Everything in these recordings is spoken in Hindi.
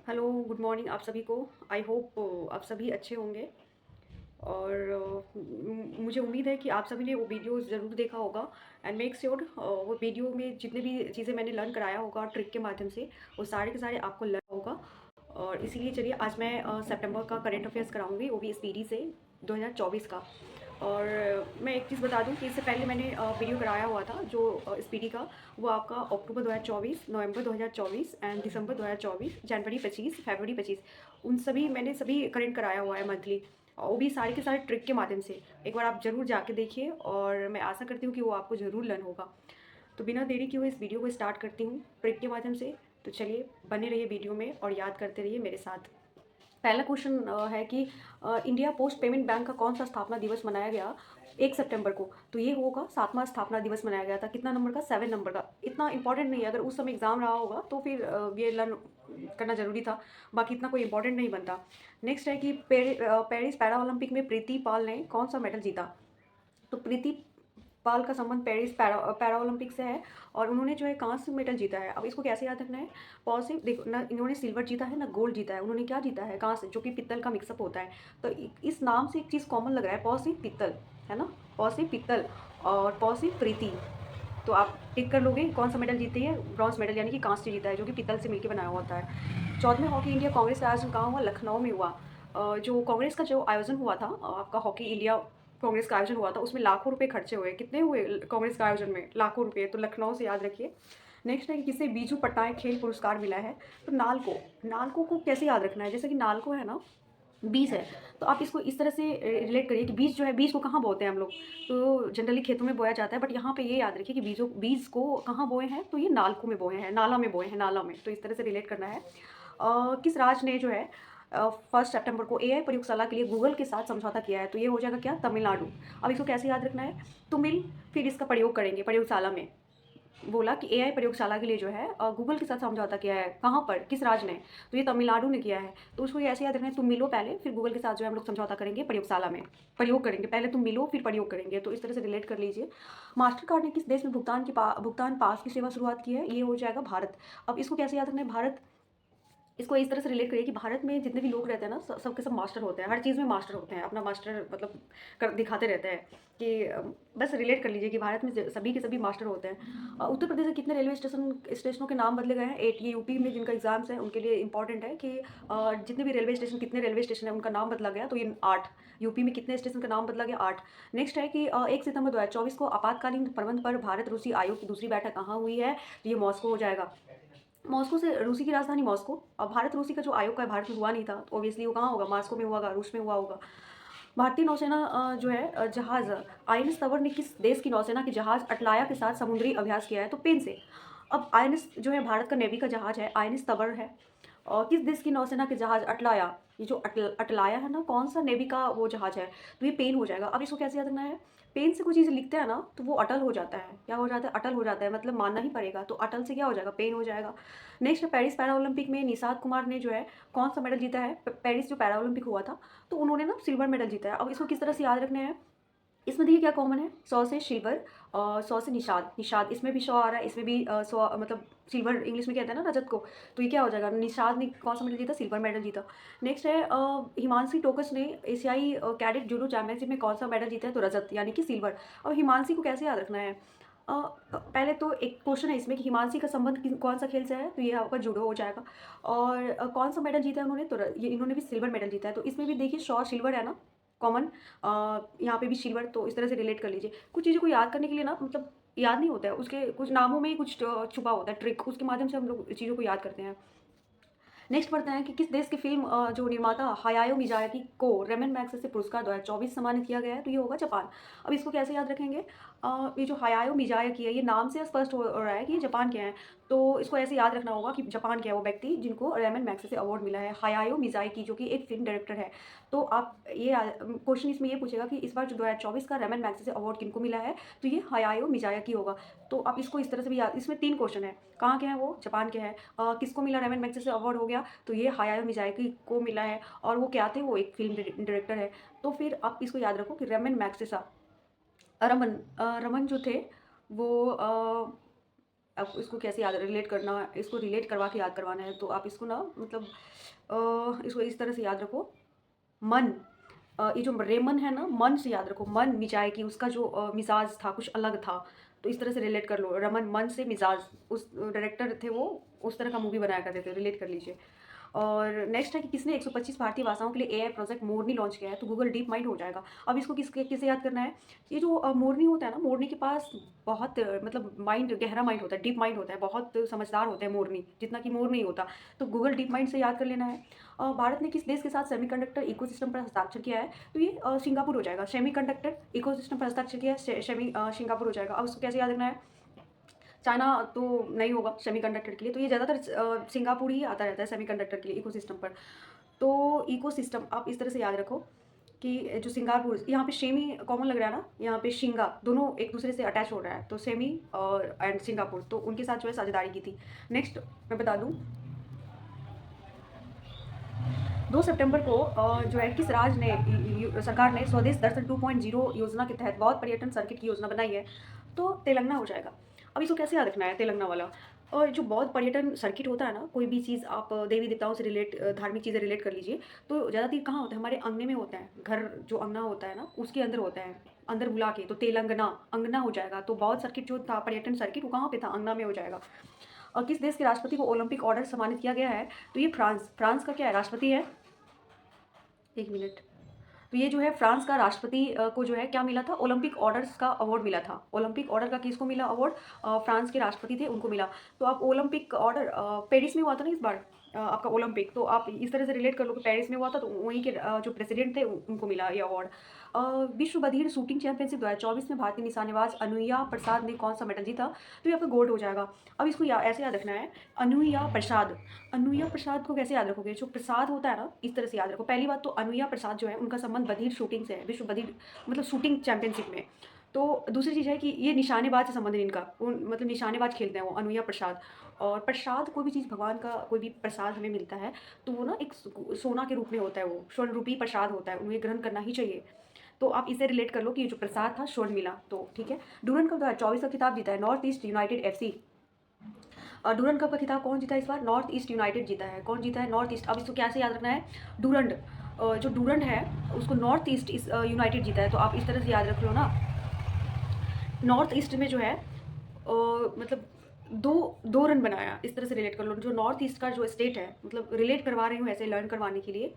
हेलो, गुड मॉर्निंग आप सभी को। आई होप आप सभी अच्छे होंगे और मुझे उम्मीद है कि आप सभी ने वो वीडियो ज़रूर देखा होगा एंड मेक श्योर वो वीडियो में जितने भी चीज़ें मैंने लर्न कराया होगा ट्रिक के माध्यम से वो सारे के सारे आपको लर्न होगा। और इसीलिए चलिए आज मैं सितंबर का करंट अफेयर्स कराऊंगी, वो भी स्पीडी से 2024 का। और मैं एक चीज़ बता दूं कि इससे पहले मैंने वीडियो कराया हुआ था जो स्पीडी का, वो आपका अक्टूबर 2024, नवंबर 2024 एंड दिसंबर 2024, जनवरी 25, फरवरी 25, उन सभी मैंने सभी करंट कराया हुआ है मंथली। और वो भी सारे के सारे ट्रिक के माध्यम से। एक बार आप ज़रूर जाके देखिए और मैं आशा करती हूँ कि वो आपको ज़रूर लर्न होगा। तो बिना देरी किए हुए इस वीडियो को स्टार्ट करती हूँ ट्रिक के माध्यम से। तो चलिए बने रहिए वीडियो में और याद करते रहिए मेरे साथ। पहला क्वेश्चन है कि इंडिया पोस्ट पेमेंट बैंक का कौन सा स्थापना दिवस मनाया गया 1 सितंबर को? तो ये होगा 7वां स्थापना दिवस मनाया गया था। कितना नंबर का? 7 नंबर का। इतना इंपॉर्टेंट नहीं है, अगर उस समय एग्जाम रहा होगा तो फिर ये लर्न करना जरूरी था, बाकी इतना कोई इंपॉर्टेंट नहीं बनता। नेक्स्ट है कि पेरिस पैरा ओलंपिक में प्रीति पाल ने कौन सा मेडल जीता? तो प्रीति पाल का संबंध पेरिस पैरा ओलंपिक से है और उन्होंने जो है कांस्य मेडल जीता है। अब इसको कैसे याद रखना है? पॉजिटिव देखो ना, इन्होंने सिल्वर जीता है ना गोल्ड जीता है, उन्होंने क्या जीता है? कांस्य, जो कि पित्तल का मिक्सअप होता है। तो इस नाम से एक चीज़ कॉमन लग रहा है, पॉजिटिव पित्तल, है ना? पॉजिटिव पित्तल और पॉजिटिव प्रीति। तो आप टिक कर लोगे कौन सा मेडल जीती है? ब्रॉन्ज मेडल यानी कि कांस्य जीता है, जो कि पित्तल से मिलकर बनाया होता है। 14वें हॉकी इंडिया कांग्रेस का आयोजन कहाँ हुआ? लखनऊ में हुआ। जो कांग्रेस का जो आयोजन हुआ था, आपका हॉकी इंडिया कांग्रेस का आयोजन हुआ था, उसमें लाखों रुपए खर्चे हुए। कितने हुए कांग्रेस का आयोजन में? लाखों रुपए। तो लखनऊ से याद रखिए। नेक्स्ट है कि किसे बीजू पट्टायक खेल पुरस्कार मिला है? तो नालको। नालको को कैसे याद रखना है? जैसे कि नालको है ना, बीज है, तो आप इसको इस तरह से रिलेट करिए कि बीज जो है, बीज को कहाँ बोते हैं हम लोग? तो जनरली खेतों में बोया जाता है, बट यहाँ पे ये याद रखिए कि बीज को कहाँ बोए हैं? तो ये नालकों में बोए हैं, नाला में बोए हैं, नाला में। तो इस तरह से रिलेट करना है। किस राज्य ने जो है 1 सितंबर को एआई प्रयोगशाला के लिए गूगल के साथ समझौता किया है? तो ये हो जाएगा क्या? तमिलनाडु। अब इसको कैसे याद रखना है? तुमिल, फिर इसका प्रयोग करेंगे प्रयोगशाला में। बोला कि एआई प्रयोगशाला के लिए जो है गूगल के साथ समझौता किया है। कहाँ पर? किस राज्य ने? तो ये तमिलनाडु ने किया है। तो उसको ये ऐसे याद रखना है, तुम मिलो पहले, फिर गूगल के साथ जो है हम लोग समझौता करेंगे प्रयोगशाला में। प्रयोग करेंगे, पहले तुम मिलो फिर प्रयोग करेंगे। तो इस तरह से रिलेट कर लीजिए। मास्टर कार्ड ने किस देश में भुगतान पास की सेवा शुरुआत की है? ये हो जाएगा भारत। अब इसको कैसे याद रखना है? भारत। इसको इस तरह से रिलेट करिए कि भारत में जितने भी लोग रहते हैं ना, सबके सब मास्टर होते हैं, हर चीज़ में मास्टर होते हैं, अपना मास्टर मतलब कर दिखाते रहते हैं कि बस रिलेट कर लीजिए कि भारत में सभी के सभी मास्टर होते हैं। उत्तर प्रदेश में कितने रेलवे स्टेशनों के नाम बदले गए हैं? 8। ये यूपी में जिनका एग्जाम्स है उनके लिए इंपॉर्टेंट है कि जितने भी रेलवे स्टेशन, कितने रेलवे स्टेशन है उनका नाम बदला गया, तो ये 8। यूपी में कितने स्टेशन का नाम बदला गया? 8। नेक्स्ट है कि 1 सितंबर 2024 को आपातकालीन प्रबंध पर भारत रूसी आयोग की दूसरी बैठक कहाँ हुई है? तो ये मॉस्को हो जाएगा। मॉस्को से, रूसी की राजधानी मॉस्को। अब भारत रूसी का जो आयोग का है, भारत में हुआ नहीं था, तो ऑब्वियसली वो कहाँ होगा? मॉस्को में हुआ होगा, रूस में हुआ होगा। भारतीय नौसेना जो है जहाज आईएनएस तंवर ने किस देश की नौसेना के जहाज अटलाया के साथ समुद्री अभ्यास किया है? तो पेन से। अब आईएनएस जो है भारत का नेवी का जहाज है, आईएनएस तंवर है। और किस देश की नौसेना के जहाज अटलाया, ये जो अटलाया है ना, कौन सा नेवी का वो जहाज है? तो ये पेन हो जाएगा। अब इसको कैसे याद रखना है? पेन से कोई चीज़ लिखते हैं ना तो वो अटल हो जाता है। क्या हो जाता है? अटल हो जाता है, मतलब मानना ही पड़ेगा। तो अटल से क्या हो जाएगा? पेन हो जाएगा। नेक्स्ट पेरिस पैरा ओलंपिक में निषाद कुमार ने जो है कौन सा मेडल जीता है? पेरिस जो पैरा ओलंपिक हुआ था, तो उन्होंने ना सिल्वर मेडल जीता है। अब इसको किस तरह से याद रखना है? इसमें देखिए क्या कॉमन है, 100 से सिल्वर और 100 से निषाद। निषाद इसमें भी 100 आ रहा है, इसमें भी 100, मतलब सिल्वर इंग्लिश में कहते हैं ना रजत को। तो ये क्या हो जाएगा? निषाद ने कौन सा मेडल जीता? सिल्वर मेडल जीता। नेक्स्ट है हिमांशी टोकस ने एशियाई कैडेट जूडो चैंपियनशिप में कौन सा मेडल जीता है? तो रजत यानी कि सिल्वर। अब हिमांशी को कैसे याद रखना है? पहले तो एक क्वेश्चन है इसमें कि हिमांशी का संबंध कौन सा खेल से है? तो ये आपका जूडो हो जाएगा। और कौन सा मेडल जीता है उन्होंने? तो ये इन्होंने भी सिल्वर मेडल जीता है। तो इसमें भी देखिए 100 सिल्वर है ना, कॉमन। यहाँ पे भी सिल्वर। तो इस तरह से रिलेट कर लीजिए। कुछ चीज़ों को याद करने के लिए ना, मतलब याद नहीं होता है, उसके कुछ नामों में ही कुछ छुपा होता है ट्रिक, उसके माध्यम से हम लोग चीज़ों को याद करते हैं। नेक्स्ट पढ़ते हैं कि किस देश की फिल्म जो निर्माता हायाओ मियाजाकी को रेमन मैग्सेसे पुरस्कार 2024 सम्मानित किया गया है? तो ये होगा जापान। अब इसको कैसे याद रखेंगे? ये जो हायाओ मियाजाकी है, ये नाम से स्पष्ट हो रहा है कि ये जापान के हैं। तो इसको ऐसे याद रखना होगा कि जापान के है वो व्यक्ति जिनको रेमन मैग्सेसे अवार्ड मिला है, हायाओ मियाजाकी, जो कि एक फिल्म डायरेक्टर है। तो आप ये क्वेश्चन इसमें ये पूछेगा कि इस बार जो 2024 का रेमन मैग्सेसे अवार्ड किनको मिला है? तो ये हायाओ मियाजाकी होगा। तो आप इसको इस तरह से भी याद, इसमें 3 क्वेश्चन है। कहाँ के हैं वो? जापान के हैं। किसको मिला रेमन मैग्सेसे अवार्ड हो गया? तो ये हायाओ मियाजाकी को मिला है। और वो क्या थे? वो एक फिल्म डायरेक्टर है। तो फिर आप इसको याद रखो कि रेमन मैग्सेसा, रमन जो थे वो आप इसको कैसे याद रिलेट करना, इसको रिलेट करवा के याद करवाना है। तो आप इसको ना मतलब इसको इस तरह से याद रखो, मन। ये जो रेमन है ना, मन से याद रखो, मन मिजाज की उसका जो मिजाज था कुछ अलग था। तो इस तरह से रिलेट कर लो, रमन मन से मिजाज, उस डायरेक्टर थे वो, उस तरह का मूवी बनाया करते थे, रिलेट कर लीजिए। और नेक्स्ट है कि किसने 125 भारतीय भाषाओं के लिए एआई प्रोजेक्ट मोरनी लॉन्च किया है, तो गूगल डीप माइंड हो जाएगा। अब इसको किसे याद करना है, ये जो मोरनी होता है ना, मोरनी के पास बहुत मतलब माइंड, गहरा माइंड होता है, डीप माइंड होता है, बहुत समझदार होता है मोरनी, जितना कि मोर नहीं होता। तो गूगल डीप माइंड से याद कर लेना है। भारत ने किस देश के साथ सेमीकंडक्टर इकोसिस्टम पर हस्ताक्षर किया है, तो ये सिंगापुर हो जाएगा। सेमीकंडक्टर इकोसिस्टम पर हस्ताक्षर किया है, सिंगापुर हो जाएगा। अब उसको कैसे याद रखना है, चाइना तो नहीं होगा सेमीकंडक्टर के लिए, तो ये ज़्यादातर सिंगापुर ही आता रहता है सेमीकंडक्टर के लिए इकोसिस्टम पर। तो इकोसिस्टम आप इस तरह से याद रखो कि जो सिंगापुर, यहाँ पे सेमी कॉमन लग रहा है ना, यहाँ पे शिंगा, दोनों एक दूसरे से अटैच हो रहा है, तो सेमी और एंड सिंगापुर, तो उनके साथ जो है साझेदारी की थी। नेक्स्ट मैं बता दूँ, 2 सितंबर को जो है किस राज्य ने सरकार ने स्वदेश दर्शन 2.0 योजना के तहत बहुत पर्यटन सर्किट की योजना बनाई है, तो तेलंगाना हो जाएगा। अब इसको कैसे याद रखना है, तेलंगाना वाला। और जो बहुत पर्यटन सर्किट होता है ना, कोई भी चीज़ आप देवी देवताओं से रिलेट, धार्मिक चीज़ें रिलेट कर लीजिए, तो ज़्यादातर कहाँ होता है, हमारे अंगने में होता है, घर जो अंगना होता है ना उसके अंदर होता है, अंदर बुला के, तो तेलंगाना अंगना हो जाएगा। तो बहुत सर्किट जो था पर्यटन सर्किट वो कहाँ पे था, अंगना में हो जाएगा। और किस देश के राष्ट्रपति को ओलंपिक ऑर्डर सम्मानित किया गया है, तो ये फ्रांस का क्या है, राष्ट्रपति है, एक मिनट। तो ये जो है फ्रांस का राष्ट्रपति को जो है क्या मिला था, ओलंपिक ऑर्डर्स का अवार्ड मिला था। ओलंपिक ऑर्डर का किसको मिला अवार्ड, फ्रांस के राष्ट्रपति थे उनको मिला। तो आप ओलंपिक ऑर्डर पेरिस में हुआ था ना इस बार आपका ओलंपिक, तो आप इस तरह से रिलेट कर लो कि पेरिस में हुआ था, तो वहीं के जो प्रेसिडेंट थे उनको मिला ये अवार्ड। विश्व बधिर शूटिंग चैंपियनशिप 2024 में भारतीय निशानेबाज अनुया प्रसाद ने कौन सा मेडल जीता, तो ये आपका गोल्ड हो जाएगा। अब इसको ऐसे याद रखना है, अनुया प्रसाद। अनुया प्रसाद को कैसे याद रखोगे, जो प्रसाद होता है ना इस तरह से याद रखो। पहली बात तो अनुया प्रसाद जो है उनका संबंध बधिर शूटिंग से है, विश्व बधिर मतलब शूटिंग चैंपियनशिप में। तो दूसरी चीज़ है कि ये निशानेबाज से संबंध है इनका, मतलब निशानेबाज खेलते हैं वो, अनुया प्रसाद। और प्रसाद, कोई भी चीज़ भगवान का कोई भी प्रसाद हमें मिलता है तो वो ना एक सोना के रूप में होता है, वो स्वर्ण रूपी प्रसाद होता है, उन्हें ग्रहण करना ही चाहिए। तो आप इसे रिलेट कर लो कि ये जो प्रसाद था स्वर्ण मिला, तो ठीक है। डूरंड कप 2024 का खिताब जीता है north east United FC। Durand cup का खिताब कौन जीता है इस बार, नॉर्थ ईस्ट यूनाइटेड जीता है। कौन जीता है, नॉर्थ ईस्ट। अब इसको कैसे याद रखना है, डूरंड, जो डूरंड है उसको नॉर्थ ईस्ट यूनाइटेड जीता है, तो आप इस तरह से याद रख लो ना। नॉर्थ ईस्ट में जो है मतलब दो दो रन बनाया, इस तरह से रिलेट कर लो। जो नॉर्थ ईस्ट का जो स्टेट है, मतलब रिलेट करवा रही हूँ ऐसे लर्न करवाने के लिए।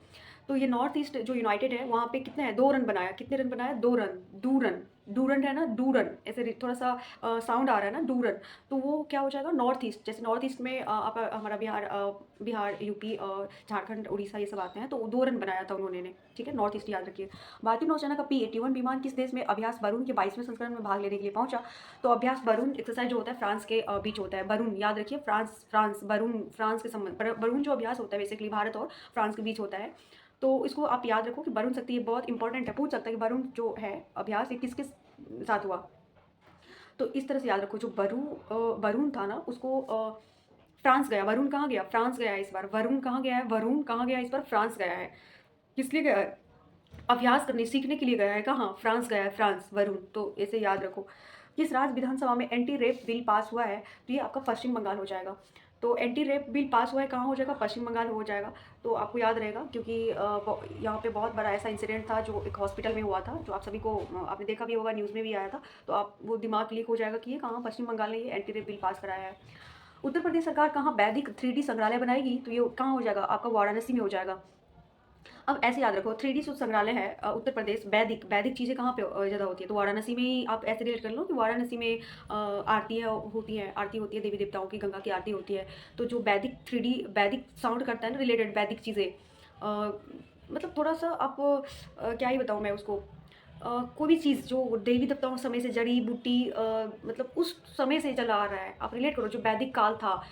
तो ये नॉर्थ ईस्ट जो यूनाइटेड है वहाँ पे कितने हैं, 2 रन बनाया। कितने रन बनाया, 2 रन। डूरन, डूरन है ना, डूरन, ऐसे थोड़ा सा साउंड आ रहा है ना, डूरन। तो वो क्या हो जाएगा, नॉर्थ ईस्ट। जैसे नॉर्थ ईस्ट में आप हमारा बिहार यूपी झारखंड उड़ीसा ये सब आते हैं, तो 2 रन बनाया था उन्होंने ने, ठीक है। नॉर्थ ईस्ट याद रखिए। भारतीय नौसेना का P-81 विमान किस देश में अभ्यास बरून के 22वें संस्करण में भाग लेने के लिए पहुंचा, तो अभ्यास बरून एक्सरसाइज जो होता है फ्रांस के बीच होता है। बरून याद रखिए, फ्रांस बरून, फ्रांस के संबंध, बरून जो अभ्यास होता है बेसिकली भारत और फ्रांस के बीच होता है। तो इसको आप याद रखो कि वरुण शक्ति, ये बहुत इंपॉर्टेंट है, पूछ सकता है कि वरुण जो है अभ्यास ये किस किस साथ हुआ। तो इस तरह से याद रखो, जो वरुण था ना उसको फ्रांस गया। वरुण कहाँ गया, फ्रांस गया है इस बार। वरुण कहाँ गया है, वरुण कहाँ गया है इस बार, फ्रांस गया है। किस लिए गया है, अभ्यास करने सीखने के लिए गया है। कहाँ, फ्रांस गया है, फ्रांस, वरुण। तो ऐसे याद रखो। किस राज्य विधानसभा में एंटी रेप बिल पास हुआ है, तो ये आपका पश्चिम बंगाल हो जाएगा। तो एंटी रेप बिल पास हुआ है कहाँ हो जाएगा, पश्चिम बंगाल हो जाएगा। तो आपको याद रहेगा क्योंकि यहाँ पे बहुत बड़ा ऐसा इंसिडेंट था जो एक हॉस्पिटल में हुआ था, जो आप सभी को आपने देखा भी होगा, न्यूज़ में भी आया था। तो आप वो दिमाग क्लिक हो जाएगा कि ये कहाँ, पश्चिम बंगाल ने ये एंटी रेप बिल पास कराया है। उत्तर प्रदेश सरकार कहाँ वैदिक 3D संग्रहालय बनाएगी, तो ये कहाँ हो जाएगा, आपका वाराणसी में हो जाएगा। अब ऐसे याद रखो, 3D जो संग्रहालय है उत्तर प्रदेश, वैदिक वैदिक चीज़ें कहाँ पे ज़्यादा होती है, तो वाराणसी में ही आप ऐसे रिलेट कर लो कि वाराणसी में आरती होती है, आरती होती है देवी देवताओं की, गंगा की आरती होती है। तो जो वैदिक 3D वैदिक साउंड करता है ना, रिलेटेड वैदिक चीज़ें, मतलब थोड़ा सा आप क्या ही बताऊँ मैं उसको, कोई भी चीज़ जो देवी देवताओं समय से, जड़ी बूटी मतलब उस समय से चला आ रहा है, आप रिलेट करो, जो वैदिक काल था।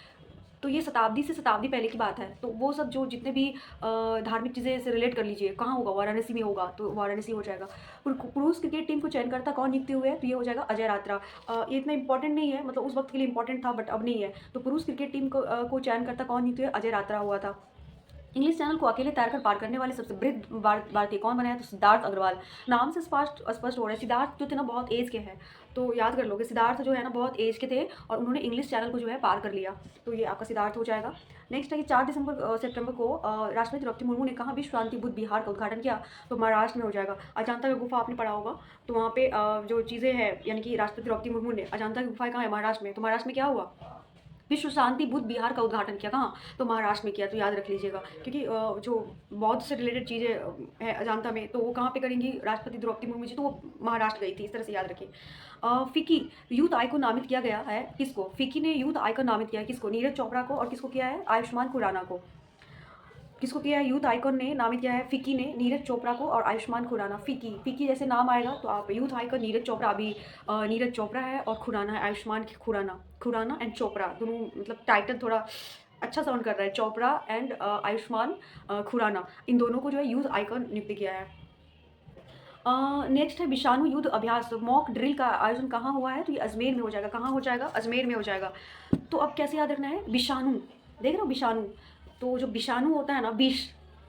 तो ये शताब्दी से शताब्दी पहले की बात है। तो वो सब जो जितने भी धार्मिक चीज़ें से रिलेट कर लीजिए, कहाँ होगा, वाराणसी में होगा, तो वाराणसी हो जाएगा। पुरुष क्रिकेट टीम को चयनकर्ता कौन नियुक्त हुए हैं, तो ये हो जाएगा अजय रात्रा। ये इतना इंपॉर्टेंट नहीं है, मतलब उस वक्त के लिए इंपॉर्टेंट था बट अब नहीं है। तो पुरुष क्रिकेट टीम को चयनकर्ता कौन नियुक्त हुए, अजय रात्रा हुआ था। इंग्लिश चैनल को अकेले तैरकर पार करने वाले सबसे वृद्ध भारतीय कौन बनाया, तो सिद्धार्थ अग्रवाल। नाम से स्पष्ट स्पष्ट हो रहा है, सिद्धार्थ जो थे ना बहुत एज के हैं, तो याद कर लोगे, सिद्धार्थ जो है ना बहुत एज के थे और उन्होंने इंग्लिश चैनल को जो है पार कर लिया, तो ये आपका सिद्धार्थ हो जाएगा। नेक्स्ट है कि 4 सितंबर को राष्ट्रपति द्रौपदी मुर्मू ने कहाँ विश्व शांति बुद्ध विहार का उद्घाटन किया, तो महाराष्ट्र में हो जाएगा। अजंता की गुफा आपने पढ़ा होगा, तो वहाँ पे जो चीज़ें हैं, यानी कि राष्ट्रपति द्रौपदी मुर्मू ने अजंता की गुफाएं कहाँ है, महाराष्ट्र में। तो महाराष्ट्र में क्या हुआ, विश्व शांति बुद्ध विहार का उद्घाटन किया, कहाँ, तो महाराष्ट्र में किया। तो याद रख लीजिएगा, क्योंकि जो बौद्ध से रिलेटेड चीज़ें हैं अजंता में, तो वो कहाँ पे करेंगी राष्ट्रपति द्रौपदी मुर्मू जी, तो वो महाराष्ट्र गई थी। इस तरह से याद रखिए। फिकी यूथ आइकॉन नामित किया गया है किसको, फिकी ने यूथ आइकॉन नामित किया है किसको, नीरज चोपड़ा को, और किसको किया है, आयुष्मान खुराना को। किसको किया है, यूथ आइकॉन ने नामित किया है फिकी ने नीरज चोपड़ा को और आयुष्मान खुराना। फिकी, फिकी जैसे नाम आएगा तो आप यूथ आइकॉन नीरज चोपड़ा, अभी नीरज चोपड़ा है और खुराना है आयुष्मान खुराना। खुराना एंड चोपड़ा दोनों, मतलब टाइटल थोड़ा अच्छा साउंड कर रहा है, चोपड़ा एंड आयुष्मान खुराना, इन दोनों को जो है यूथ आइकॉन नियुक्त किया है। नेक्स्ट है विषाणु युद्ध अभ्यास मॉक ड्रिल का आयोजन कहाँ हुआ है, तो ये अजमेर में हो जाएगा। कहाँ हो जाएगा, अजमेर में हो जाएगा। तो अब कैसे याद रखना है, विषाणु, देख रहे हो विषाणु, तो जो विषाणु होता है ना, विष,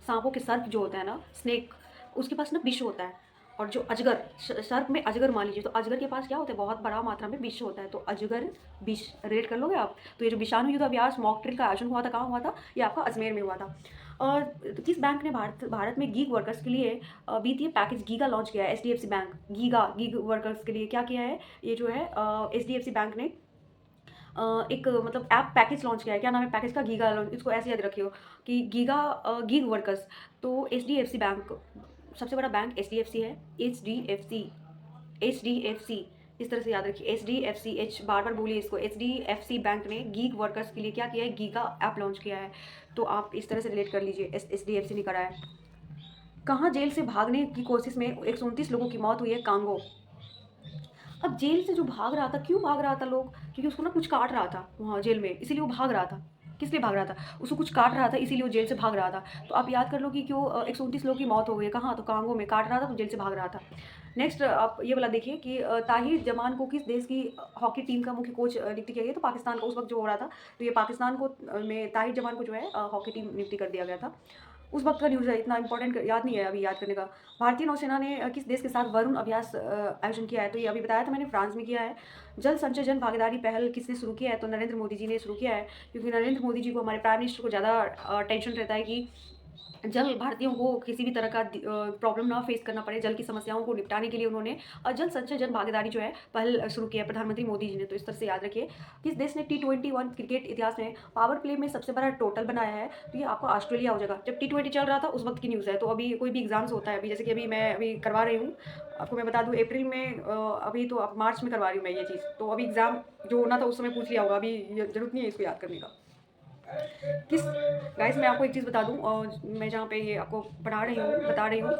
सांपों के सर्प जो होता है ना, स्नेक, उसके पास ना विष होता है। और जो अजगर, सर्प में अजगर मान लीजिए, तो अजगर के पास क्या होता है, बहुत बड़ा मात्रा में विष होता है, तो अजगर विष रिलेट कर लोगे आप। तो ये जो विषाणु युद्ध अभ्यास मॉक ड्रिल का आयोजन हुआ था, कहाँ हुआ था, ये आपका अजमेर में हुआ था। और किस बैंक ने भारत में गीग वर्कर्स के लिए वित्तीय पैकेज गीगा लॉन्च किया है, एचडीएफसी बैंक, गीग वर्कर्स के लिए क्या किया है, ये जो है एचडीएफसी बैंक ने एक मतलब ऐप पैकेज लॉन्च किया है। क्या नाम है पैकेज का, गीगा लॉन्च। इसको ऐसे याद रखियो कि गीग वर्कर्स। तो एचडीएफसी बैंक, सबसे बड़ा बैंक एचडीएफसी है, एचडीएफसी, इस तरह से याद रखिए, एचडीएफसी, एच बार बार बोलिए इसको। एचडीएफसी बैंक ने गीग वर्कर्स के लिए क्या किया है, गीगा ऐप लॉन्च किया है। तो आप इस तरह से रिलेट कर लीजिए, एचडीएफसी ने करा है। कहाँ जेल से भागने की कोशिश में 129 लोगों की मौत हुई है, कांगो। अब जेल से जो भाग रहा था, क्यों भाग रहा था लोग, क्योंकि उसको ना कुछ काट रहा था वहाँ जेल में, इसीलिए वो भाग रहा था। किस लिए भाग रहा था, उसको कुछ काट रहा था, इसीलिए वो जेल से भाग रहा था। तो आप याद कर लो कि क्यों 129 लोगों की मौत हो गई है, कहाँ, तो कांगो में, काट रहा था तो जेल से भाग रहा था। नेक्स्ट आप ये वाला देखिए कि ताहिर जमान को किस देश की हॉकी टीम का मुख्य कोच नियुक्त किया गया, तो पाकिस्तान का, उस वक्त जो हो रहा था, तो ये पाकिस्तान को में ताहिर जमान को जो है हॉकी टीम नियुक्ति कर दिया गया था। उस वक्त का न्यूज़ है, इतना इंपॉर्टेंट याद नहीं है अभी याद करने का। भारतीय नौसेना ने किस देश के साथ वरुण अभ्यास आयोजन किया है, तो ये अभी बताया था मैंने, फ्रांस में किया है। जल संचय जन भागीदारी पहल किसने शुरू किया है, तो नरेंद्र मोदी जी ने शुरू किया है, क्योंकि नरेंद्र मोदी जी को, हमारे प्राइम मिनिस्टर को ज़्यादा टेंशन रहता है कि जल भारतीयों को किसी भी तरह का प्रॉब्लम ना फेस करना पड़े। जल की समस्याओं को निपटाने के लिए उन्होंने जल संचय जन भागीदारी जो है पहल शुरू किया है प्रधानमंत्री मोदी जी ने। तो इस तरह से याद रखिए। किस देश ने T21 क्रिकेट इतिहास में पावर प्ले में सबसे बड़ा टोटल बनाया है, तो ये आपको ऑस्ट्रेलिया हो जाएगा। जब T20 चल रहा था उस वक्त की न्यूज़ है। तो अभी कोई भी एग्जाम्स होता है, अभी जैसे कि अभी मैं करवा रही हूँ, आपको मैं बता दूँ अप्रैल में, अभी तो अब मार्च में करवा रही हूँ मैं ये चीज़। तो अभी एग्ज़ाम जो होना था उस समय पूछ लिया होगा, अभी जरूरत नहीं है इसको याद करने का। किस गाइस, मैं आपको एक चीज़ बता दूं, और मैं जहाँ पे ये आपको बता रही हूँ,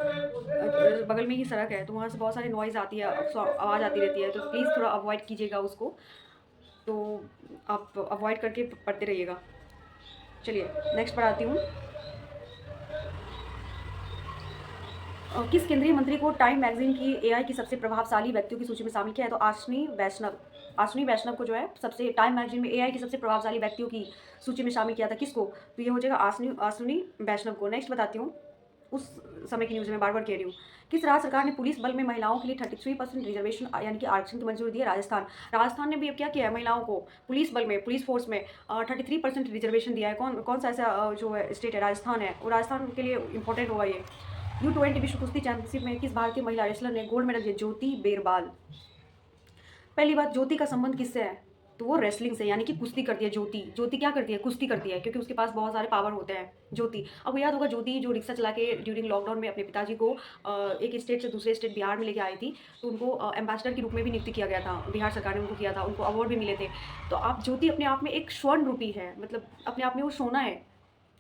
बगल में ही सड़क है, तो वहाँ से बहुत सारी नॉइज़ आती है, आवाज़ आती रहती है, तो प्लीज़ थोड़ा अवॉइड कीजिएगा उसको। तो आप अवॉइड करके पढ़ते रहिएगा। चलिए नेक्स्ट पढ़ाती हूँ। किस केंद्रीय मंत्री को टाइम मैगजीन की एआई की सबसे प्रभावशाली व्यक्तियों की सूची में शामिल किया है, तो आश्विनी वैष्णव। आश्विनी वैष्णव को जो है सबसे टाइम मैगजीन में एआई की सबसे प्रभावशाली व्यक्तियों की सूची में शामिल किया था, किसको, तो ये हो जाएगा आश्विनी वैष्णव को। नेक्स्ट बताती हूँ, उस समय की न्यूज़ में बार बार कह रही हूँ। किस राज्य सरकार ने पुलिस बल में महिलाओं के लिए 33% रिजर्वेशन यानी कि आरक्षण की मंजूरी दी है, राजस्थान। राजस्थान ने भी अब क्या किया है, महिलाओं को पुलिस बल में, पुलिस फोर्स में 33% रिजर्वेशन दिया है। कौन सा ऐसा जो है स्टेट है, राजस्थान है, वो राजस्थान के लिए इंपॉर्टेंट होगा ये। U20 विश्व कुश्ती चैंपियनशिप में किस भारतीय महिला रेसलर ने गोल्ड मेडल जीता, ज्योति बेरवाल। पहली बात, ज्योति का संबंध किससे है, तो वो रेसलिंग से, यानी कि कुश्ती करती है ज्योति। ज्योति क्या करती है, कुश्ती करती है, क्योंकि उसके पास बहुत सारे पावर होते हैं ज्योति। अब याद होगा ज्योति जो रिक्शा चला के ड्यूरिंग लॉकडाउन में अपने पिताजी को एक स्टेट से दूसरे स्टेट बिहार में लेके आई थी, तो उनको एम्बेसडर के रूप में भी नियुक्त किया गया था, बिहार सरकार ने उनको किया था, उनको अवार्ड भी मिले थे। तो आप ज्योति अपने आप में एक स्वर्ण रूपी है, मतलब अपने आप में वो सोना है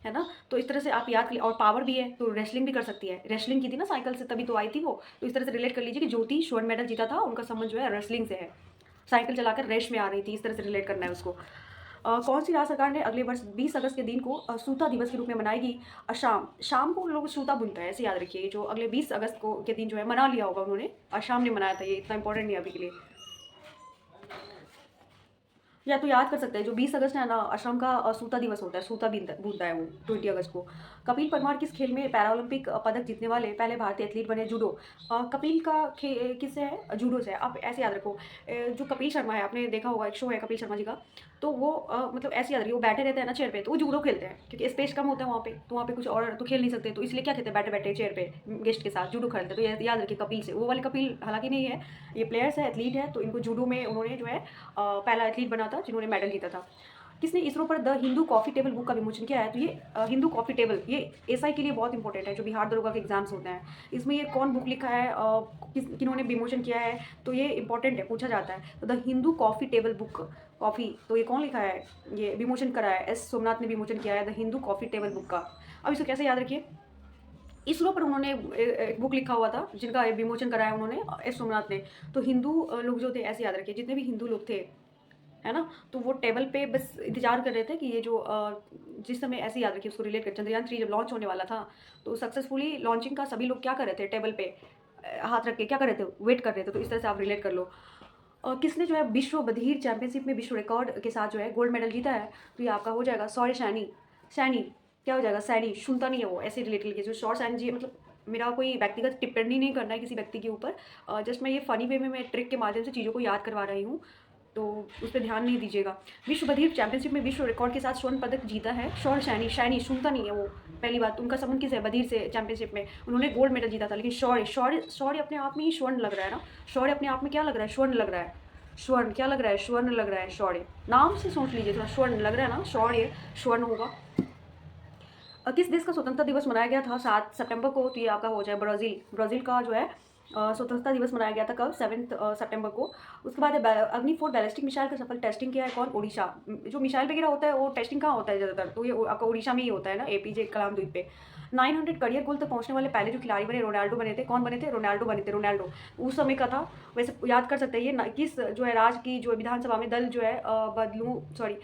ना। तो इस तरह से आप याद कर, और पावर भी है तो रेसलिंग भी कर सकती है, रेसलिंग की थी ना साइकिल से, तभी तो आई थी वो। तो इस तरह से रिलेट कर लीजिए कि ज्योति स्वर्ण मेडल जीता था, उनका संबंध जो है रेसलिंग से है, साइकिल चलाकर रेस में आ रही थी, इस तरह से रिलेट करना है उसको। कौन सी राज्य सरकार ने अगले वर्ष 20 अगस्त के दिन को सूता दिवस के रूप में मनाएगी, शाम, शाम को लोग सूता बुनता है, ऐसे याद रखिए। जो अगले 20 अगस्त को के दिन जो है मना लिया होगा उन्होंने, शाम ने मनाया था, ये इतना इंपॉर्टेंट नहीं है अभी के लिए। या तो याद कर सकते हैं जो 20 अगस्त है ना, असम का सूता दिवस होता है, सूता बूनता है वो 20 अगस्त को। कपिल परमार किस खेल में पैरालंपिक पदक जीतने वाले पहले भारतीय एथलीट बने? जूडो। कपिल का किससे है? जूडो से है। आप ऐसे याद रखो, जो कपिल शर्मा है, आपने देखा होगा एक शो है कपिल शर्मा जी का, तो वो मतलब ऐसे याद रखिए, वो बैठे रहते हैं ना चेयर पे, तो वो जूडो खेलते हैं क्योंकि स्पेस कम होता है वहाँ पे, तो वहाँ पे कुछ और तो खेल नहीं सकते, तो इसलिए क्या खेलते हैं, बैठे बैठे चेयर पे गेस्ट के साथ जूडो खेलते हैं। तो ये याद रखिए कपिल से, वो वाले कपिल हालांकि नहीं है, ये प्लेयर्स है, एथलीट है, तो इनको जूडो में उन्होंने जो है पहला एथलीट बना था जिन्होंने मेडल जीता था। किसने इसरो पर the Hindu coffee table book का विमोचन किया है? तो ये हिंदू कॉफी टेबल, ये एसआई के लिए बहुत इंपॉर्टेंट है, जो बिहार दरोगा के एग्जाम्स होते हैं। इसमें ये कौन बुक लिखा है, किन्होंने विमोचन किया है, तो ये इंपॉर्टेंट है, पूछा जाता है। तो the Hindu coffee table book, coffee, तो ये कौन लिखा है, ये विमोचन करा है, एस सोमनाथ ने विमोचन किया है the Hindu coffee table book का। अब इसको कैसे याद रखिए, इसरो पर उन्होंने एक बुक लिखा हुआ था जिनका विमोचन कराया उन्होंने, एस सोमनाथ ने। तो हिंदू लोग जो थे, ऐसे याद रखिए, जितने भी हिंदू लोग थे, है ना, तो वो टेबल पे बस इंतजार कर रहे थे कि ये जो जिस समय, ऐसे याद रखिए उसको रिलेट कर, चंद्रयान 3 जब लॉन्च होने वाला था, तो सक्सेसफुली लॉन्चिंग का सभी लोग क्या कर रहे थे, टेबल पे हाथ रख के क्या कर रहे थे, वेट कर रहे थे। तो इस तरह से आप रिलेट कर लो। किसने जो है विश्व बधिर चैंपियनशिप में विश्व रिकॉर्ड के साथ जो है गोल्ड मेडल जीता है? तो ये आपका हो जाएगा सौर्य सैनी। सैनी क्या हो जाएगा, सैनी, सुनता नहीं है वो, ऐसे रिलेटेड लिखिए जो शौर्य सैनी जी है। मतलब मेरा कोई व्यक्तिगत टिप्पणी नहीं करना है किसी व्यक्ति के ऊपर, जस्ट मैं ये फनी वे में मैं ट्रिक के माध्यम से चीज़ों को याद करवा रही हूँ, तो उस पर ध्यान नहीं दीजिएगा। विश्व बधिर चैंपियनशिप में विश्व रिकॉर्ड के साथ स्वर्ण पदक जीता है शौर्य सैनी। सैनी सुनता नहीं है वो, पहली बात। उनका संबंध किस है, बधिर से चैंपियनशिप में उन्होंने गोल्ड मेडल जीता था, लेकिन शौर्य शौर्य शौर्य अपने आप में ही स्वर्ण लग रहा है ना, शौर्य अपने आप में क्या लग रहा है, स्वर्ण लग रहा है। स्वर्ण क्या लग रहा है, स्वर्ण लग रहा है, शौर्य नाम से सोच लीजिए थोड़ा, स्वर्ण लग रहा है ना, शौर्य स्वर्ण होगा। किस देश का स्वतंत्रता दिवस मनाया गया था 7 सितंबर को? तो ये आपका हो जाए ब्राज़ील। ब्राज़ील का जो है स्वतंत्रता दिवस मनाया गया था कब, 7 सितंबर को। उसके बाद अग्नि 4 बैलिस्टिक मिसाइल का सफल टेस्टिंग किया है कौन? ओडिशा। जो मिसाइल वगैरह होता है वो टेस्टिंग कहाँ होता है ज़्यादातर, तो ये आपका ओडिशा में ही होता है ना, एपीजे कलाम द्वीप पे। 900 करियर गोल तक पहुंचने वाले पहले जो खिलाड़ी बने, रोनाल्डो बने थे। कौन बने थे? रोनाल्डो बने थे, रोनाल्डो उस समय का था। वैसे याद कर सकते हैं ये किस जो है राज्य की जो विधानसभा में दल जो है बदलू, sorry,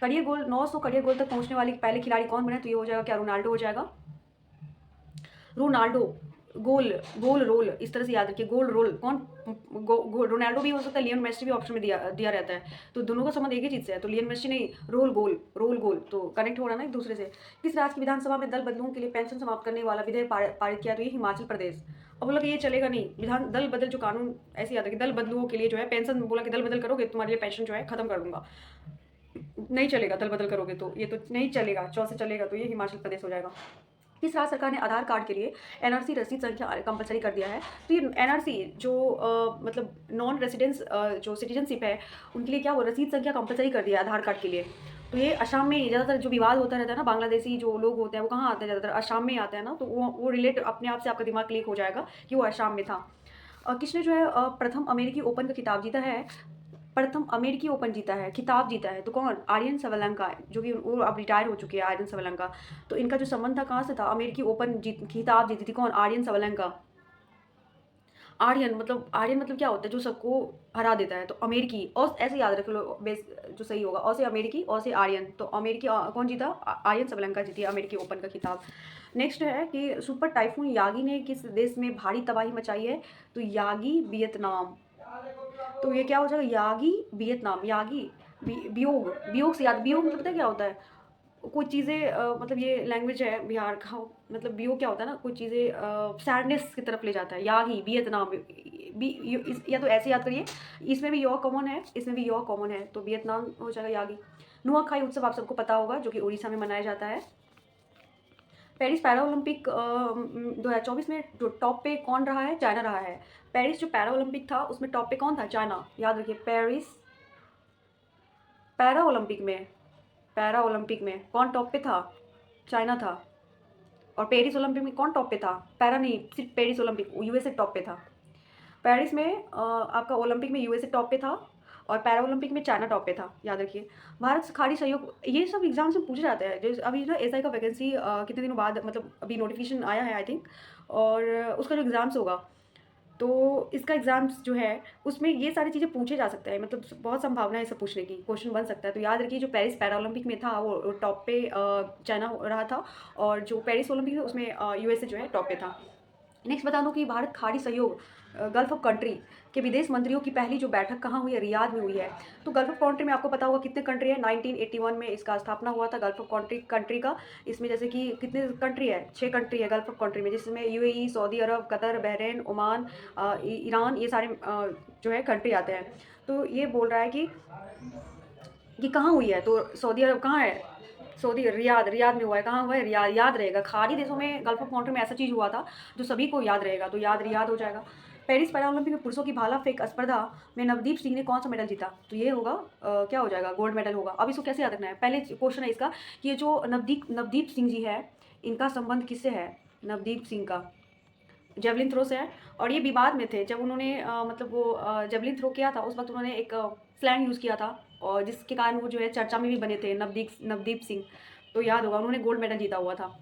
career goal 900 career goal तक पहुंचने वाले पहले खिलाड़ी कौन बने? तो ये हो जाएगा क्या, रोनाल्डो हो जाएगा, रोनाल्डो। गोल गोल रोल, इस तरह से याद रखिए, गोल रोल कौन, रोनाल्डो भी हो सकता है, लियोन मेसी भी ऑप्शन में दिया दिया रहता है, तो दोनों का संबंध एक ही चीज़ से है, तो लियोन मेसी नहीं, रोल गोल, तो कनेक्ट हो रहा है ना एक दूसरे से। किस राज्य की विधानसभा में दल बदलुओं के लिए पेंशन समाप्त करने वाला विधेयक पारित किया? तो ये हिमाचल प्रदेश। अब बोला कि ये चलेगा नहीं, विधान दल बदल जो कानून, ऐसे याद रखिए, दल बदलुओं के लिए जो है पेंशन, बोला कि दल बदल करोगे तुम्हारे लिए पेंशन जो है खत्म कर दूंगा, नहीं चलेगा, दल बदल करोगे तो ये तो नहीं चलेगा, से चलेगा, तो ये हिमाचल प्रदेश हो जाएगा। किस राज्य सरकार ने आधार कार्ड के लिए एनआरसी रसीद संख्या कंपलसरी कर दिया है? तो ये एनआरसी जो मतलब नॉन रेसिडेंस जो सिटीजनशिप है उनके लिए क्या वो रसीद संख्या कंपलसरी कर दिया है आधार कार्ड के लिए। तो ये असम में ज़्यादातर जो विवाद होता रहता है ना, बांग्लादेशी जो लोग होते हैं वो कहाँ आते हैं ज़्यादातर, असम में आते हैं ना, तो वो रिलेट अपने आप से आपका दिमाग क्लिक हो जाएगा कि वो असम में था। किसने जो है प्रथम अमेरिकी ओपन का खिताब जीता है? प्रथम अमेरिकी ओपन जीता है, खिताब जीता है, तो कौन? आर्यन सवलंका, जो कि वो अब रिटायर हो चुके हैं, आर्यन सवलंका। तो इनका जो संबंध था कहाँ से था, अमेरिकी ओपन खिताब जीती थी कौन? आर्यन सवलंका। आर्यन मतलब क्या होता है, जो सबको हरा देता है, तो अमेरिकी, और ऐसे याद रख लो बेस जो सही होगा, और से अमेरिकी, और से आर्यन, तो अमेरिकी कौन जीता? आर्यन सवलंका जीती अमेरिकी ओपन का खिताब। नेक्स्ट है कि सुपर टाइफून यागी ने किस देश में भारी तबाही मचाई है? तो यागी वियतनाम। तो ये क्या हो जाएगा, यागी वियतनाम। यागी वियोग, वियोग से याद, वियोग मतलब पता है क्या होता है, कोई चीज़ें मतलब ये लैंग्वेज है बिहार का, मतलब वियोग क्या होता है ना, कोई चीज़ें सैडनेस की तरफ ले जाता है। यागी वियतनाम, या तो ऐसे याद करिए, इसमें भी यॉ कॉमन है, इसमें भी यॉ कॉमन है, तो वियतनाम हो जाएगा यागी। नुआखाई उत्सव आप सबको पता होगा, जो कि उड़ीसा में मनाया जाता है। पेरिस पैरा ओलंपिक 2024 में जो टॉप पे कौन रहा है? चाइना रहा है। पेरिस जो पैरा ओलंपिक था उसमें टॉप पे कौन था? चाइना। याद रखिए, पेरिस पैरा ओलंपिक में, पैरा ओलंपिक में कौन टॉप पे था? चाइना था। और पेरिस ओलंपिक में कौन टॉप पे था? पैरा नहीं, सिर्फ पेरिस ओलंपिक, यूएसए टॉप पे था। पेरिस में आपका ओलंपिक में यूएसए टॉप पे था, और पैरा ओलंपिक में चाइना टॉप पे था, याद रखिए। भारत खाड़ी सहयोग, ये सब एग्जाम्स में पूछे जाते हैं। जैसे अभी ना एसआई का वैकेंसी कितने दिनों बाद, मतलब अभी नोटिफिकेशन आया है आई थिंक, और उसका जो एग्ज़ाम्स होगा, तो इसका एग्ज़ाम्स जो है उसमें ये सारी चीज़ें पूछे जा सकते हैं, मतलब बहुत संभावना है इसे पूछने की, क्वेश्चन बन सकता है। तो याद रखिए, जो पेरिस पैरा ओलंपिक में था वो टॉप पे चाइना रहा था, और जो पेरिस ओलंपिक था उसमें यूएसए जो है टॉप पे था। नेक्स्ट बता दूं कि भारत खाड़ी सहयोग गल्फ ऑफ कंट्री के विदेश मंत्रियों की पहली जो बैठक कहाँ हुई है, रियाद में हुई है। तो गल्फ ऑफ कंट्री में आपको पता होगा कितने कंट्री है, 1981 में इसका स्थापना हुआ था गल्फ ऑफ कंट्री का। इसमें जैसे कि कितने कंट्री है, 6 कंट्री है गल्फ ऑफ कंट्री में, जिसमें यूएई, सऊदी अरब, कतर, बहरीन, ओमान, ईरान, ये सारे जो है कंट्री आते हैं। तो ये बोल रहा है कि कहाँ हुई है, तो सऊदी अरब कहाँ है, सऊदी रियाद में हुआ है। कहाँ हुआ है, रियाद। याद रहेगा, खाड़ी देशों में गल्फ ऑफ कंट्री में ऐसा चीज़ हुआ था जो सभी को याद रहेगा, तो रियाद हो जाएगा। पेरिस पैरालंपिक में पुरुषों की भाला फेंक स्पर्धा में नवदीप सिंह ने कौन सा मेडल जीता, तो ये होगा क्या हो जाएगा, गोल्ड मेडल होगा। अब इसको कैसे याद रखना है, पहले क्वेश्चन है इसका कि ये जो नवदीप सिंह जी है, इनका संबंध किससे है, नवदीप सिंह का जेवलिन थ्रो से है। और ये विवाद में थे जब उन्होंने मतलब वो जेवलिन थ्रो किया था, उस वक्त उन्होंने एक स्लैंग यूज़ किया था, और जिसके कारण वो जो है चर्चा में भी बने थे, नवदीप सिंह। तो याद होगा, उन्होंने गोल्ड मेडल जीता हुआ था।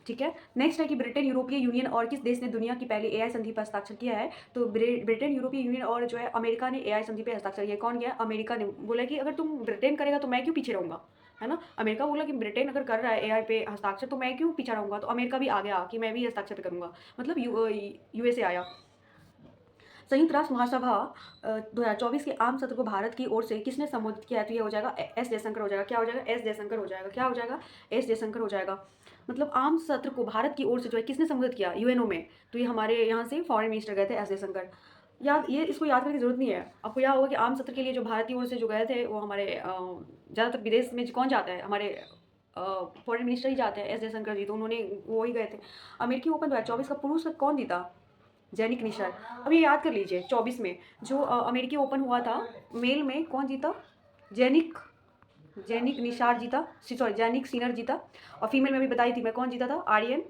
ठीक है। नेक्स्ट है कि ब्रिटेन, यूरोपीय यूनियन और किस देश ने दुनिया की पहली एआई संधि पर हस्ताक्षर किया है, तो ब्रिटेन, यूरोपीय यूनियन और जो है अमेरिका ने एआई संधि पर हस्ताक्षर किया। कौन किया, अमेरिका ने। बोला कि अगर तुम ब्रिटेन करेगा तो मैं क्यों पीछे रहूँगा, है ना। अमेरिका बोला कि ब्रिटेन अगर कर रहा है एआई पे हस्ताक्षर तो मैं क्यों पीछे रहूँगा, तो अमेरिका भी आ गया कि मैं भी हस्ताक्षर करूँगा, मतलब यूएसए आया। संयुक्त राष्ट्र महासभा 2024 के आम सत्र को भारत की ओर से किसने संबोधित किया है, तो ये हो जाएगा एस जयशंकर हो जाएगा। क्या हो जाएगा, एस जयशंकर हो जाएगा। क्या हो जाएगा, एस जयशंकर हो जाएगा। मतलब आम सत्र को भारत की ओर से जो है किसने संबोधित किया, यूएनओ में, तो ये हमारे यहाँ से फॉरेन मिनिस्टर गए थे, एस जयशंकर। याद, ये इसको याद करने की जरूरत नहीं है, आपको याद होगा कि आम सत्र के लिए जो भारत की ओर से जो गए थे वो हमारे ज़्यादातर विदेश में कौन जाता है, हमारे फॉरेन मिनिस्टर ही जाते हैं, एस जयशंकर जी, तो उन्होंने वो ही गए थे। अमेरिकी ओपन 2024 का पुरुष कौन जीता, जैनिक निशार। अब ये याद कर लीजिए, 24 में जो अमेरिकी ओपन हुआ था, मेल में कौन जीता, जैनिक निशार जीता, सॉरी जैनिक सिनर जीता। और फीमेल में भी बताई थी मैं कौन जीता था, आर्यन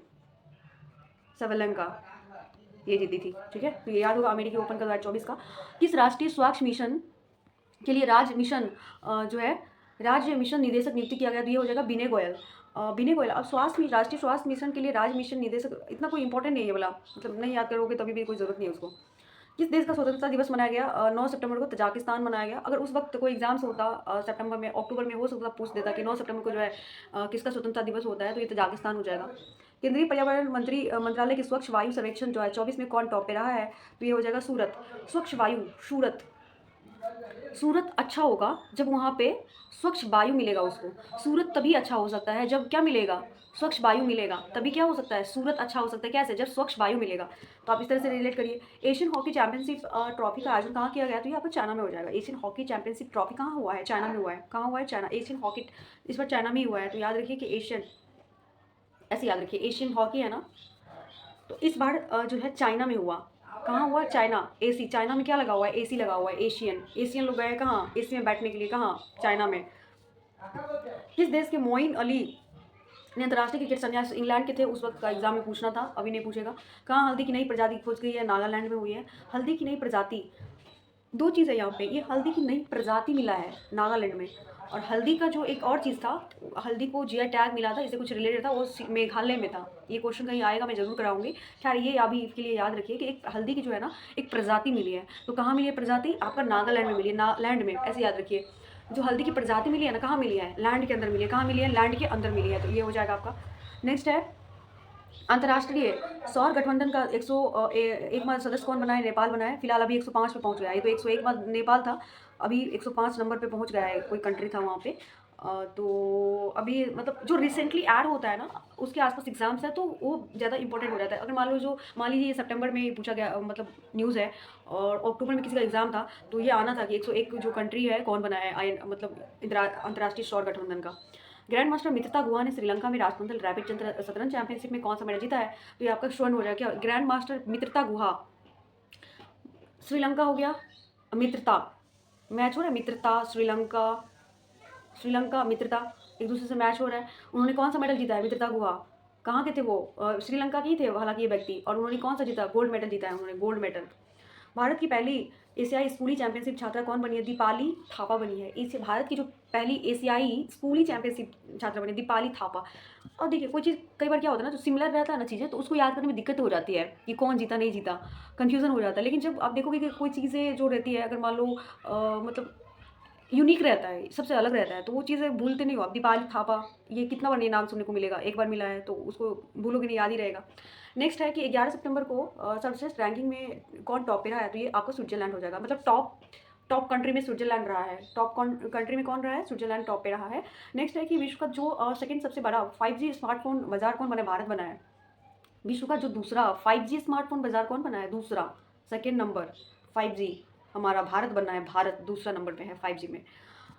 सवलंका, ये जीती थी। ठीक है, तो ये याद होगा अमेरिकी ओपन का 2024 का। किस राष्ट्रीय स्वास्थ्य मिशन के लिए राज्य मिशन निदेशक नियुक्त किया गया, तो ये हो जाएगा विनय गोयल। विनय गोयल। अब राष्ट्रीय स्वास्थ्य मिशन के लिए राज्य मिशन निदेशक इतना कोई इंपॉर्टेंट नहीं है बोला, मतलब नहीं याद करोगे तभी भी कोई ज़रूरत नहीं है उसको। किस देश का स्वतंत्रता दिवस मनाया गया, 9 सितंबर को तजाकिस्तान मनाया गया। अगर उस वक्त कोई एग्जाम्स होता सितंबर में, अक्टूबर में हो सकता, पूछ देता कि 9 सितंबर को जो है किसका स्वतंत्रता दिवस होता है, तो ये तजाकिस्तान हो जाएगा। केंद्रीय पर्यावरण मंत्रालय के स्वच्छ वायु सर्वेक्षण जो है 24 में कौन टॉप पे रहा है, तो ये हो जाएगा सूरत। स्वच्छ वायु, सूरत अच्छा होगा जब वहाँ पे स्वच्छ वायु मिलेगा उसको। सूरत तभी अच्छा हो सकता है जब क्या मिलेगा, स्वच्छ वायु मिलेगा, तभी क्या हो सकता है, सूरत अच्छा हो सकता है। कैसे, जब स्वच्छ वायु मिलेगा। तो आप इस तरह से रिलेट करिए। एशियन हॉकी चैंपियनशिप ट्रॉफी का आयोजन कहाँ किया गया, तो ये आपको चाइना में हो जाएगा। एशियन हॉकी चैंपियनशिप ट्रॉफी कहाँ हुआ है, चाइना में हुआ है। कहाँ हुआ है, चाइना। एशियन हॉकी इस बार चाइना में ही हुआ है, तो याद रखिए कि एशियन, ऐसे याद रखिए, एशियन हॉकी है ना, तो इस बार जो है चाइना में हुआ। कहाँ हुआ, चाइना। एसी, चाइना में क्या लगा हुआ है, एसी लगा हुआ है। एशियन लोग गए कहाँ, एसी में बैठने के लिए, कहाँ, चाइना में। किस देश के मोइन अली ने अंतर्राष्ट्रीय क्रिकेट संन्यास, इंग्लैंड के थे उस वक्त का, एग्जाम में पूछना था, अभी नहीं पूछेगा। कहाँ हल्दी की नई प्रजाति खोज गई है, नागालैंड में हुई है। हल्दी की नई प्रजाति, दो चीज़ है यहाँ पे, ये हल्दी की नई प्रजाति मिला है नागालैंड में, और हल्दी का जो एक और चीज़ था, हल्दी को जीआई टैग मिला था, इससे कुछ रिलेटेड था, वो मेघालय में था। ये क्वेश्चन कहीं आएगा, मैं जरूर कराऊंगी। खैर ये अभी इसके लिए याद रखिए कि एक हल्दी की जो है ना एक प्रजाति मिली है, तो कहाँ मिली है प्रजाति, आपका नागालैंड में मिली है, लैंड में, ऐसे याद रखिए। जो हल्दी की प्रजाति मिली है ना, कहाँ मिली है, लैंड के अंदर मिली है। कहाँ मिली है, लैंड के अंदर मिली है, तो ये हो जाएगा आपका। नेक्स्ट है अंतर्राष्ट्रीय सौर गठबंधन का 101वां सदस्य कौन बना है, नेपाल बना है। फिलहाल अभी 105 पे पहुंच गया है, ये तो 101वां नेपाल था, अभी 105 नंबर पे पहुंच गया है, कोई कंट्री था वहाँ पे। तो अभी मतलब जो रिसेंटली ऐड होता है ना, उसके आसपास एग्जाम्स है, तो वो ज़्यादा इंपॉर्टेंट हो जाता है। अगर मान लीजिए सितंबर में पूछा गया, मतलब न्यूज़ है, और अक्टूबर में किसी का एग्जाम था, तो ये आना था कि 101 जो कंट्री है कौन बना है, मतलब अंतर्राष्ट्रीय सौर गठबंधन का। ग्रैंड मास्टर मित्रता गुहा ने श्रीलंका में राष्ट्रमंडल रैपिड शतरंज चैंपियनशिप में कौन सा मेडल जीता है, तो ये आपका स्वर्ण हो जाएगा। क्या, ग्रैंड मास्टर मित्रता गुहा, श्रीलंका हो गया। मित्रता मैच हो रहा है, मित्रता श्रीलंका मित्रता एक दूसरे से मैच हो रहा है। उन्होंने कौन सा मेडल जीता है, मित्रता गुहा। कहाँ के थे वो, श्रीलंका के ही थे हालांकि ये व्यक्ति, और उन्होंने कौन सा जीता, गोल्ड मेडल जीता है उन्होंने, गोल्ड मेडल। भारत की पहली एशियाई स्कूली चैंपियनशिप छात्रा कौन बनी है, दीपाली थापा बनी है। इस भारत की जो पहली एशियाई स्कूली चैंपियनशिप छात्रा बनी, दीपाली थापा। और देखिए कोई चीज़ कई बार क्या होता है ना, जो सिमिलर रहता है ना चीज़ें, तो उसको याद करने में दिक्कत हो जाती है कि कौन जीता नहीं जीता, कन्फ्यूजन हो जाता है। लेकिन जब आप देखोगे कि कोई चीज़ें जो रहती है, अगर मान लो मतलब यूनिक रहता है, सबसे अलग रहता है, तो वो चीज़ें भूलते नहीं हो आप। दीपाली थापा, ये कितना बार ये नाम सुनने को मिलेगा, एक बार मिला है तो उसको भूलोगे नहीं, याद ही रहेगा। नेक्स्ट है कि 11 सितंबर को सर्वश्रेष्ठ रैंकिंग में कौन टॉप पे रहा है, तो ये आपको स्विट्जरलैंड हो जाएगा। मतलब टॉप टॉप कंट्री में स्विट्जरलैंड रहा है। टॉप कंट्री में कौन रहा है? स्विट्जरलैंड टॉप पे रहा है। नेक्स्ट है कि विश्व का जो सेकंड सबसे बड़ा 5G स्मार्टफोन बाजार कौन बना है? भारत बना है। विश्व का जो दूसरा 5G स्मार्टफोन बाजार कौन बना है? दूसरा, सेकेंड नंबर 5G हमारा भारत बनना है। भारत दूसरा नंबर पे है 5G में।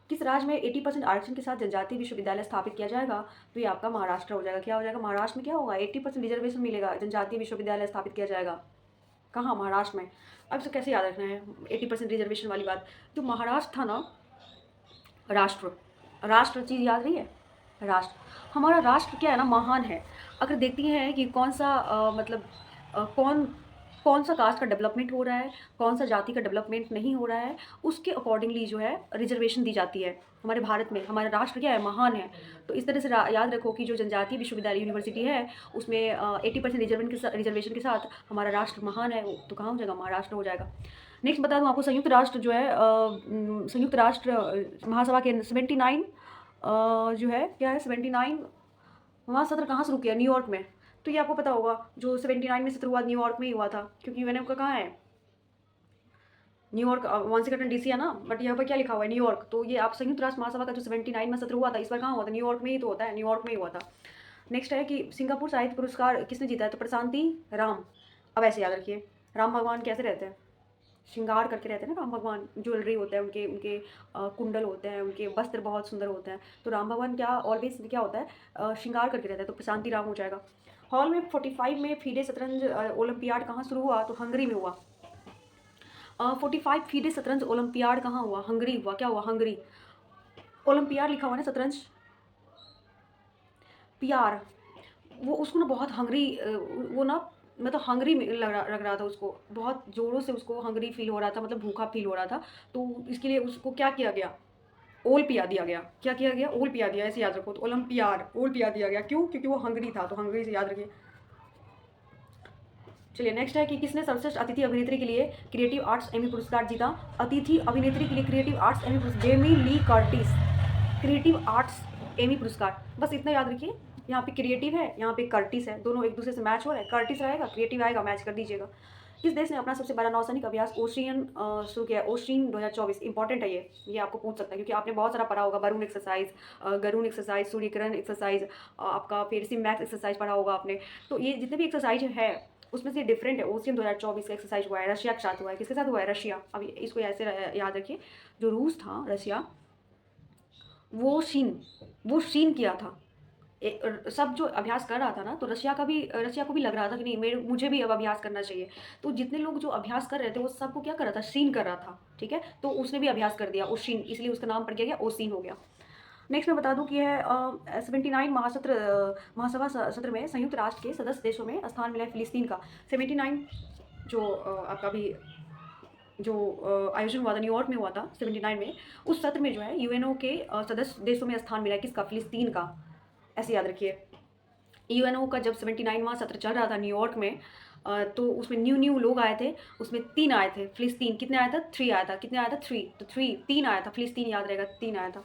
किस राज्य में 80% आरक्षण के साथ जनजातीय विश्वविद्यालय स्थापित किया जाएगा? तो ये आपका महाराष्ट्र हो जाएगा। क्या हो जाएगा? महाराष्ट्र में क्या होगा? 80% रिजर्वेशन मिलेगा, जनजातीय विश्वविद्यालय स्थापित किया जाएगा। कहाँ? महाराष्ट्र में। अब इसे कैसे याद रखना है 80% रिजर्वेशन वाली बात? जो महाराष्ट्र था ना, राष्ट्र, राष्ट्र चीज़ याद रही है? राष्ट्र, हमारा राष्ट्र क्या है ना, महान है। अगर देखती हैं कि कौन सा मतलब कौन कौन सा कास्ट का डेवलपमेंट हो रहा है, कौन सा जाति का डेवलपमेंट नहीं हो रहा है, उसके अकॉर्डिंगली जो है रिजर्वेशन दी जाती है। हमारे भारत में हमारा राष्ट्र क्या है? महान है। तो इस तरह से याद रखो कि जो जनजातीय विश्वविद्यालय यूनिवर्सिटी है उसमें 80% रिजर्वेशन के साथ हमारा राष्ट्र महान है। तो कहाँ हो जाएगा? महाराष्ट्र हो जाएगा। नेक्स्ट बता दूँ आपको, संयुक्त राष्ट्र जो है संयुक्त राष्ट्र महासभा के 79 जो है क्या है 79 वहाँ सत्र कहाँ शुरू किया? न्यूयॉर्क में। तो ये आपको पता होगा, जो 79 में सत्र हुआ न्यूयॉर्क में ही हुआ था, क्योंकि यूएनओ का कहाँ है? न्यूयॉर्क। वाशिंगटन डीसी है ना, बट यहाँ पर क्या लिखा हुआ है? न्यूयॉर्क। तो ये आप संयुक्त राष्ट्र महासभा का जो 79 में सत्र हुआ था, इस बार कहाँ हुआ था? न्यूयॉर्क में ही तो होता है, न्यूयॉर्क में ही हुआ था। नेक्स्ट है कि सिंगापुर साहित्य पुरस्कार किसने जीता है? तो प्रशांति राम। अब ऐसे याद रखिए, राम भगवान कैसे रहते हैं? श्रृंगार करके रहते हैं ना राम भगवान। ज्वेलरी होता है उनके उनके कुंडल होते हैं, उनके वस्त्र बहुत सुंदर होते हैं। तो राम भगवान क्या ऑलवेज क्या होता है? श्रृंगार करके रहता है। तो प्रशांति राम हो जाएगा। हॉल में 45 में फीडे शतरंज ओलंपियाड कहाँ शुरू हुआ? तो हंगरी में हुआ। 45 फीडे शतरंज ओलंपियाड कहाँ हुआ? हंगरी हुआ। क्या हुआ? हंगरी। ओलंपियाड लिखा हुआ ना, शतरंज पियार, वो उसको ना बहुत हंगरी वो ना मतलब हंगरी में लग रहा था उसको, बहुत ज़ोरों से उसको हंगरी फील हो रहा था, मतलब भूखा फील हो रहा था। तो इसके लिए उसको क्या किया गया? ओल पिया दिया गया। क्या किया गया? ओल पिया दिया। ऐसे याद रखो। तो ओलंपियाड ओल पिया दिया गया। क्यों? क्योंकि वो हंगरी था, तो हंगरी से याद रखिए। चलिए नेक्स्ट है कि किसने सर्वश्रेष्ठ अतिथि अभिनेत्री के लिए क्रिएटिव आर्ट्स एमी पुरस्कार जीता? अतिथि अभिनेत्री के लिए क्रिएटिव आर्ट्स एमी पुरस्कार, Jamie Lee Curtis. Creative arts Emmy पुरस्कार, बस इतना याद रखिए। यहाँ पे क्रिएटिव है, यहाँ पे कर्टिस है, दोनों एक दूसरे से मैच हो रहा है। कर्टिस रहेगा, क्रिएटिव आएगा, मैच कर दीजिएगा। किस देश ने अपना सबसे बड़ा नौसैनिक अभ्यास ओशियन शुरू किया? ओशियन 2024। इंपॉर्टेंट है ये आपको पूछ सकता है, क्योंकि आपने बहुत सारा पढ़ा होगा। बरून एक्सरसाइज, गरुण एक्सरसाइज, सूर्यकिरण एक्सरसाइज, आपका फिर सिमैक्स एक्सरसाइज पढ़ा होगा आपने। तो ये जितने भी एक्सरसाइज है उसमें से डिफरेंट है। ओशियन 2024 का एक्सरसाइज हुआ है, रशिया के साथ हुआ है। किसके साथ हुआ है? रशिया। अब इसको ऐसे याद रखिए, जो रूस था, रशिया, वो शीन किया था। सब जो अभ्यास कर रहा था ना, तो रशिया को भी लग रहा था कि नहीं, मुझे भी अब अभ्यास करना चाहिए। तो जितने लोग जो अभ्यास कर रहे थे वो सबको क्या कर रहा था? शीन कर रहा था। ठीक है, तो उसने भी अभ्यास कर दिया ओशीन, इसलिए उसका नाम पड़ गया ओशीन हो गया। नेक्स्ट मैं बता दूं कि है 79 महासभा सत्र में संयुक्त राष्ट्र के सदस्य देशों में स्थान मिला है फिलिस्तीन का। 79 जो आपका भी जो आयोजन हुआ था न्यूयॉर्क में हुआ था 79 में, उस सत्र में जो है यूएनओ के सदस्य देशों में स्थान मिला है। किसका? फिलिस्तीन का। ऐसे याद रखिए। यूएनओ का जब 79वां सत्र चल रहा था न्यूयॉर्क में, तो उसमें न्यू लोग आए थे। उसमें 3 आए थे। फिलिस्तीन कितने आया था? 3 आया था। कितने आया था? 3। तो 3 आया था। फिलिस्तीन याद रहेगा, 3 आया था।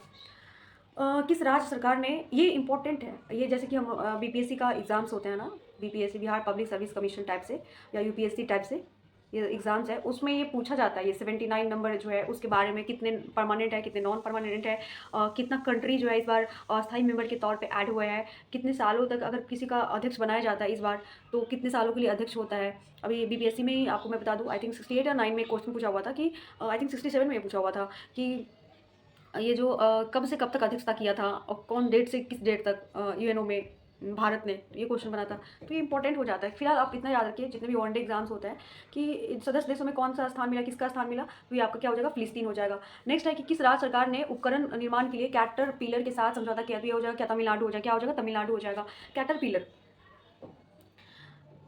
किस राज्य सरकार ने, ये इंपॉर्टेंट है, ये जैसे कि हम बीपीएससी का एग्ज़ाम्स होते हैं ना, BPSC Bihar public service commission type से या यूपीएससी टाइप से ये एग्ज़ाम्स है, उसमें ये पूछा जाता है। ये 79 नंबर जो है उसके बारे में, कितने परमानेंट है, कितने नॉन परमानेंट है, कितना कंट्री जो है इस बार अस्थायी मेंबर के तौर पे ऐड हुआ है, कितने सालों तक अगर किसी का अध्यक्ष बनाया जाता है इस बार, तो कितने सालों के लिए अध्यक्ष होता है। अभी बीपीएससी में ही आपको मैं बता दूँ, आई थिंक 68 या 9 में क्वेश्चन पूछा हुआ था कि आई थिंक 67 में पूछा हुआ था कि ये जो कब से कब तक अध्यक्षता किया था और कौन डेट से किस डेट तक यूएनओ में भारत ने, ये क्वेश्चन बना था। तो ये इंपॉर्टेंट हो जाता है। फिलहाल आप इतना याद रखिए, जितने भी वनडे एग्जाम्स होते हैं, कि सदस्य देशों में कौन सा स्थान मिला, किसका स्थान मिला, तो ये आपका क्या हो जाएगा? फिलिस्तीन हो जाएगा। नेक्स्ट है कि किस राज्य सरकार ने उपकरण निर्माण के लिए कैटरपिलर के साथ समझौता किया? तो ये हो जाएगा क्या? तमिलनाडु हो जाएगा। क्या हो जाएगा? तमिलनाडु हो जाएगा। कैटरपिलर,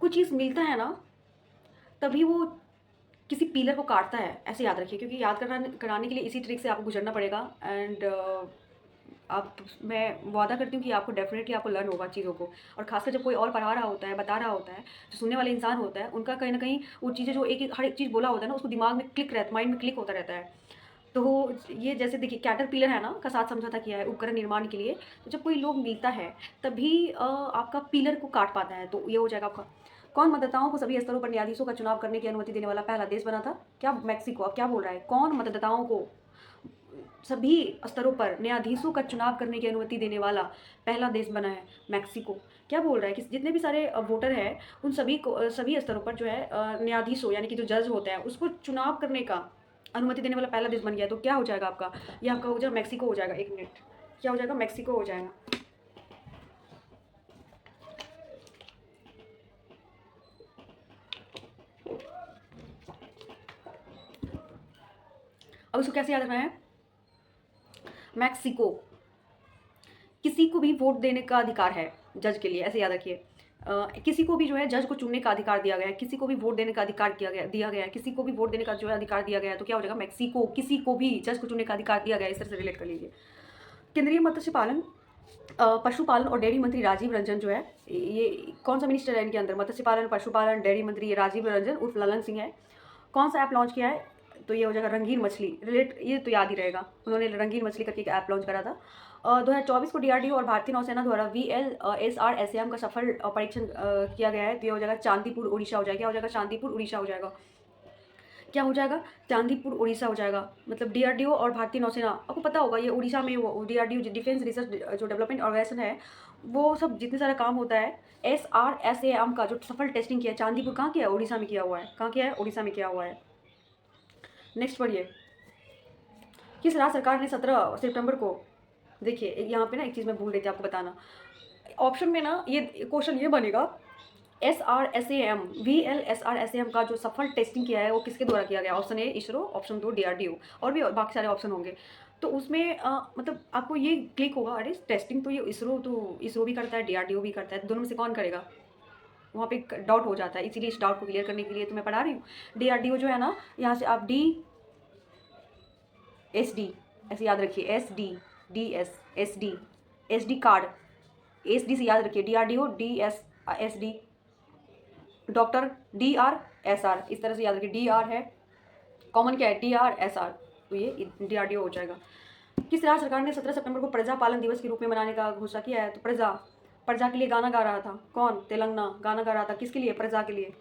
कुछ चीज़ मिलता है ना, तभी वो किसी पीलर को काटता है। ऐसे याद रखिए, क्योंकि याद कराने के लिए इसी ट्रिक से आपको गुजरना पड़ेगा। एंड आप मैं वादा करती हूँ कि आपको डेफिनेटली आपको लर्न होगा चीज़ों को। और खासकर जब कोई और पढ़ा रहा होता है, बता रहा होता है, जो सुनने वाले इंसान होता है, उनका कहीं ना कहीं वो चीज़ें जो एक एक हर एक चीज़ बोला होता है ना, उसको दिमाग में क्लिक रहता है, माइंड में क्लिक होता रहता है। तो ये जैसे देखिए कैटरपिलर है ना का साथ समझौता किया है उपकरण निर्माण के लिए। तो जब कोई लोग मिलता है तभी आपका पिलर को काट पाता है। तो ये हो जाएगा आपका। कौन मतदाताओं को सभी स्तरों पर न्यायाधीशों का चुनाव करने की अनुमति देने वाला पहला देश बना था? क्या मैक्सिको? अब क्या बोल रहा है, कौन मतदाताओं को सभी स्तरों पर न्यायाधीशों का चुनाव करने की अनुमति देने वाला पहला देश बना है? मैक्सिको। क्या बोल रहा है कि जितने भी सारे वोटर हैं उन सभी को सभी स्तरों पर जो है न्यायाधीशों यानी कि जो जज होते हैं उसको चुनाव करने का अनुमति देने वाला पहला देश बन गया। तो क्या हो जाएगा आपका, ये आपका हो जाएगा मैक्सिको हो जाएगा। 1 मिनट, क्या हो जाएगा? मैक्सिको हो जाएगा। अब इसको कैसे याद रखना है? मैक्सिको। किसी को भी वोट देने का अधिकार है जज के लिए, ऐसे याद रखिए। किसी को भी जो है जज को चुनने का अधिकार दिया गया है, किसी को भी वोट देने का अधिकार दिया गया है, किसी को भी वोट देने का जो है अधिकार दिया गया है। तो क्या हो जाएगा? मैक्सिको। किसी को भी जज को चुनने का अधिकार दिया गया है, इस तरह से रिलेट कर लीजिए। केंद्रीय मत्स्य पालन पशुपालन और डेयरी मंत्री राजीव रंजन जो है, ये कौन सा मिनिस्टर है इनके अंदर? मत्स्य पालन, पशुपालन, डेयरी मंत्री राजीव रंजन उर्फ ललन सिंह है। कौन सा ऐप लॉन्च किया है? तो ये हो जाएगा रंगीन मछली। रिलेट ये तो याद ही रहेगा, उन्होंने रंगीन मछली करके एक ऐप लॉन्च करा था। 2024 को डीआरडीओ और भारतीय नौसेना द्वारा VLSR-SAM का सफल परीक्षण किया गया है। तो ये हो जाएगा चांदीपुर उड़ीसा हो जाएगा। क्या हो जाएगा? चांदीपुर उड़ीसा हो जाएगा। क्या हो जाएगा? चांदीपुर उड़ीसा हो जाएगा। मतलब डीआरडीओ और भारतीय नौसेना, आपको पता होगा ये उड़ीसा में वो डीआरडीओ डिफेंस रिसर्च जो डेवलपमेंट ऑर्गेनाइजेशन है, वो सब जितने सारा काम होता है SRSAM का जो सफल टेस्टिंग किया है चांदीपुर, कहाँ किया है? उड़ीसा में किया हुआ है। कहाँ किया है? उड़ीसा में किया हुआ है। नेक्स्ट पढ़िए। किस राज्य सरकार ने 17 सितंबर को, देखिए यहाँ पे ना एक चीज़ मैं भूल रही थी आपको बताना, ऑप्शन में ना ये क्वेश्चन ये बनेगा SRSAM VLSR-SAM का जो सफल टेस्टिंग किया है वो किसके द्वारा किया गया? Option A ISRO, option 2 DRDO, और भी बाकी सारे ऑप्शन होंगे। तो उसमें मतलब आपको ये क्लिक होगा, अरे टेस्टिंग तो ये इसरो भी करता है, DRDO भी करता है, दोनों में से कौन करेगा? वहाँ पे एक डाउट हो जाता है, इसीलिए इस डाउट को क्लियर करने के लिए तो मैं पढ़ा रही हूँ। DRDO जो है ना, यहाँ से आप SD ऐसे याद रखिए, SD कार्ड, SD से याद रखिए, DRDO SD, डॉक्टर DRSR, इस तरह से याद रखिए। DR है कॉमन, क्या है? DRSR। तो ये DRDO हो जाएगा। किस राज्य सरकार ने 17 सितंबर को प्रजा पालन दिवस के रूप में मनाने का घोषणा किया है? तो प्रजा के लिए गाना गा रहा था कौन? तेलंगाना गाना गा रहा था, किसके लिए? प्रजा के लिए।